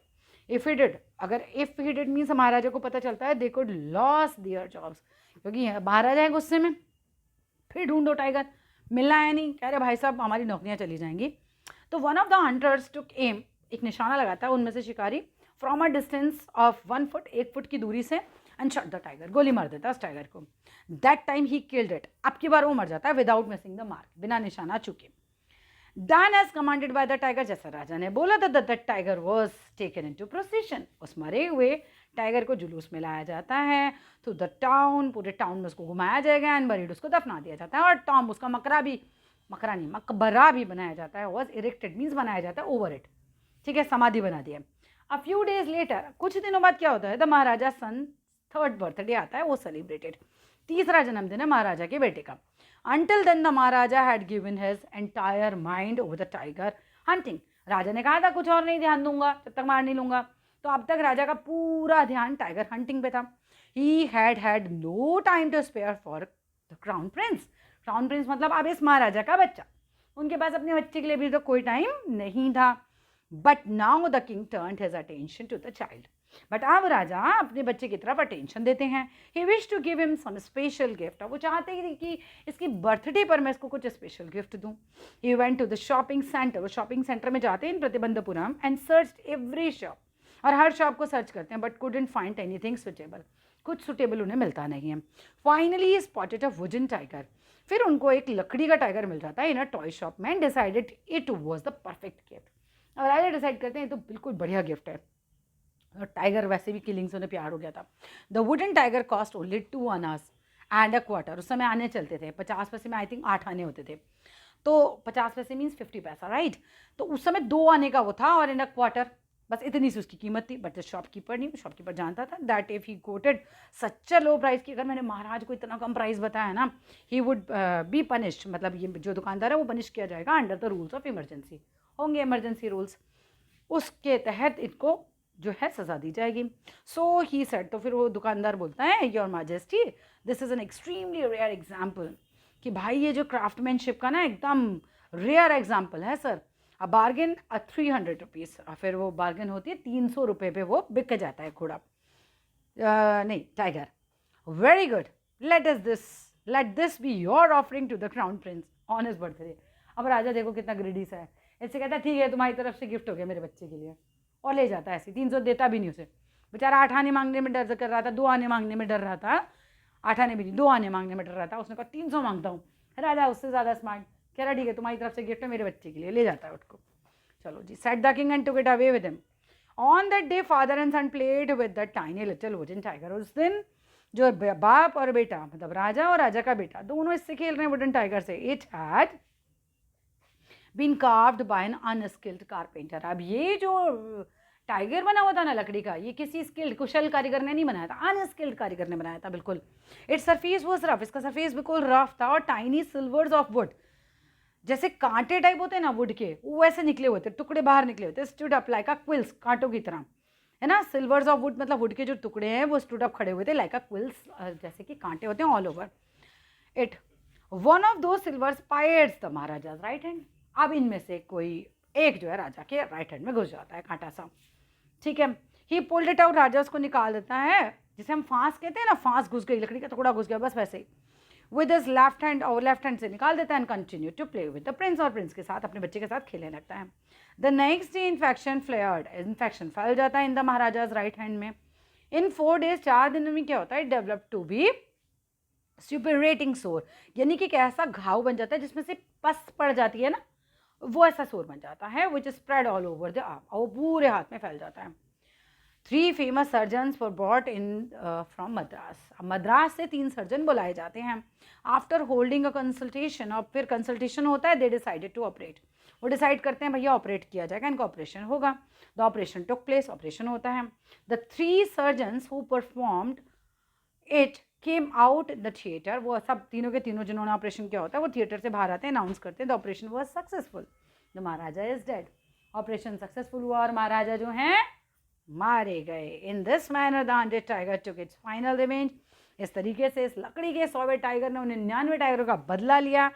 Speaker 1: इफ ही डिड, अगर if he did means Maharaja को पता चलता है, they could lose their jobs, क्योंकि महाराजा है गुस्से में, फिर ढूंढो टाइगर मिलना है नहीं, कह रहे भाई साहब हमारी नौकरियां चली जाएंगी। तो one of the hunters took aim, एक निशाना लगाता है उनमें से शिकारी, from a distance of 1 foot, 1 foot की दूरी से, एंड शॉट द टाइगर, गोली मार देता है उस टाइगर को। That time he killed it, अब की बार वो मर जाता है विदाउट मिसिंग द मार्क, बिना निशाना चुके। Done as commanded by the tiger, जैसा राजा ने बोला था, that tiger was taken into procession, उस मरे हुए टाइगर को जुलूस में लाया जाता है थ्रू द टाउन, पूरे टाउन में उसको घुमाया जाएगा एंड बरीड, उसको दफना दिया जाता है। और टॉम, उसका मकबरा मकबरा भी बनाया जाता है, वाज इरेक्टेड मीन्स बनाया जाता है ओवर इट, ठीक है, समाधि बना दिया। अ फ्यू डेज लेटर, कुछ दिनों बाद क्या होता है, the Maharaja son third birthday आता है, वो सेलिब्रेटेड, तीसरा जन्मदिन है महाराजा के बेटे का. Until then the Maharaja had given his entire mind over the tiger hunting. राजा ने कहा था कुछ और नहीं ध्यान दूंगा जब तक मार नहीं लूंगा, तो अब तक राजा का पूरा ध्यान टाइगर हंटिंग पे था. He had no time to spare for the crown prince. Crown prince मतलब अब इस महाराजा का बच्चा, उनके पास अपने बच्चे के लिए भी तो कोई टाइम नहीं था. But now the king turned his attention to the child. But अब राजा अपने बच्चे की तरफ अटेंशन देते हैं. He wish to give him some special gift. अब वो चाहते हैं कि इसकी बर्थडे पर मैं इसको कुछ स्पेशल गिफ्ट दूं. He went to the shopping centre. वो शॉपिंग सेंटर में जाते हैं in Pratibandhapuram and search every shop, और हर शॉप को सर्च करते हैं, but couldn't find anything suitable. कुछ सुटेबल उन्हें मिलता नहीं है. Finally spotted a wooden tiger. फिर उनको एक लकड़ी का टाइगर मिल जाता है इन अ टॉय शॉप में. Decided it was the perfect gift. अब राजा डिसाइड करते हैं तो बिल्कुल बढ़िया गिफ्ट है. और टाइगर वैसे भी किलिंग से उन्हें प्यार हो गया था. The wooden tiger cost only 2 annas and a quarter. उस समय आने चलते थे, 50 पैसे में आई थिंक 8 आने होते थे, तो 50 पैसे मीन्स 50 पैसा, राइट. तो उस समय 2 आने का वो था, और इन अ क्वार्टर, बस इतनी सी उसकी कीमत थी. बट द शॉपकीपर नहीं, शॉपकीपर जानता था that if he coated such a low price की, अगर मैंने महाराज को इतना कम प्राइस बताया ना, ही वुड बी पनिश्ड, मतलब ये जो दुकानदार है वो पनिश किया जाएगा under the rules of emergency. होंगे इमरजेंसी रूल्स, उसके तहत इनको जो है सज़ा दी जाएगी. सो ही सेड, तो फिर वो दुकानदार बोलता है, your majesty this is an extremely rare example, कि भाई ये जो क्राफ्टमैनशिप का ना एकदम रेयर एग्जाम्पल है सर. A bargain 300 rupees. फिर वो बार्गेन होती है 300 रुपये पे वो बिक जाता है घोड़ा, नहीं tiger. Very good, let this be your offering to the crown prince on his birthday. अब राजा देखो कितना ग्रेडी सा है, इससे कहता है ठीक है तुम्हारी तरफ से गिफ्ट हो गया मेरे बच्चे के लिए, और ले जाता है. ऐसे 300 देता भी नहीं उसे. बेचारा 8 आने मांगने में डर कर रहा था, 2 आने मांगने में डर रहा था, 8 आने भी नहीं 2 आने मांगने में डर रहा था. उसने कहा 300 मांगता हूँ. राजा उससे ज़्यादा स्मार्ट, कह रहा ठीक है तुम्हारी तरफ से गिफ्ट है मेरे बच्चे के लिए, ले जाता है उसको. चलो जी, said the king and took it away with him. On that day father and son played with the tiny little wooden tiger. उस दिन जो बाप और बेटा, मतलब राजा और राजा का बेटा, दोनों इससे खेल रहे हैं वुडन टाइगर से. It had been carved by an unskilled carpenter. अब ये जो टाइगर बना हुआ था ना लकड़ी का, ये किसी स्किल्ड कुशल कारीगर ने नहीं बनाया था, अनस्किल्ड कारीगर ने बनाया था बिल्कुल. Its surface was rough. इसका सरफेस बिल्कुल रफ था, और टाइनी सिल्वर्स ऑफ वुड, जैसे कांटे टाइप होते हैं ना वुड के, वो वैसे निकले हुए थे, टुकड़े बाहर निकले हुए थे. स्टूड अप लाइक अ क्विल्स, कांटों की तरह, है ना. सिल्वर्स ऑफ वुड मतलब वुड के जो टुकड़े हैं वो स्टूड अप खड़े हुए थे लाइक अ क्विल्स, जैसे कि कांटे होते हैं all over it. One of those silver spires the Maharaja right hand. अब इनमें से कोई एक जो है राजा के राइट हैंड में घुस जाता है कांटा सा, ठीक है. He pulled it out. राजा उसको निकाल देता है, जिसे हम फांस कहते हैं ना, फांस घुस गई, लकड़ी का टुकड़ा घुस गया, बस वैसे ही. विद हिज लेफ्ट हैंड, और लेफ्ट हैंड से निकाल देता है, and continue to play with the prince. और प्रिंस के साथ, अपने बच्चे के साथ खेलने लगता है. The next day infection flared. Infection फैल जाता है in the maharaja's right hand में. इन 4 डेज, 4 दिनों में क्या होता है, डेवलप टू बी सुपरेटिंग सोर, यानी कि एक ऐसा घाव बन जाता है जिसमें से पस पड़ जाती है ना, वो ऐसा सोर बन जाता है, which spread all over the arm, और वो पूरे हाथ में फैल जाता है. 3 famous surgeons were brought in from Madras. अब मद्रास से 3 सर्जन बुलाए जाते हैं. आफ्टर होल्डिंग अ कंसल्टेशन, और फिर कंसल्टेशन होता है, दे डिसाइडेड टू ऑपरेट. वो डिसाइड करते हैं भैया ऑपरेट किया जाएगा, इनका ऑपरेशन होगा. The operation took place. Operation होता है. The 3 surgeons who performed it came out the theatre. वो सब तीनों के तीनों जिन्होंने ऑपरेशन किया होता है वो थिएटर से बाहर आते हैं, अनाउंस करते हैं the operation was successful, the Maharaja is dead. Operation successful हुआ और महाराजा जो हैं मारे गए. In this manner the 100 tiger took its final revenge. इस तरीके से इस लकड़ी के 100वें टाइगर ने 99 टाइगरों का बदला लिया,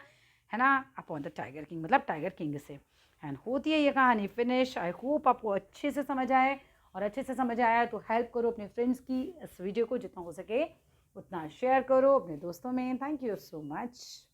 Speaker 1: है ना, अपॉन द टाइगर किंग, मतलब टाइगर किंग से. एंड होती है ये कहानी फिनिश. आई होप आपको अच्छे से समझ आए, और अच्छे से समझ आया तो हेल्प करो अपने फ्रेंड्स की. इस वीडियो को जितना हो सके उतना शेयर करो अपने दोस्तों में. Thank you so much.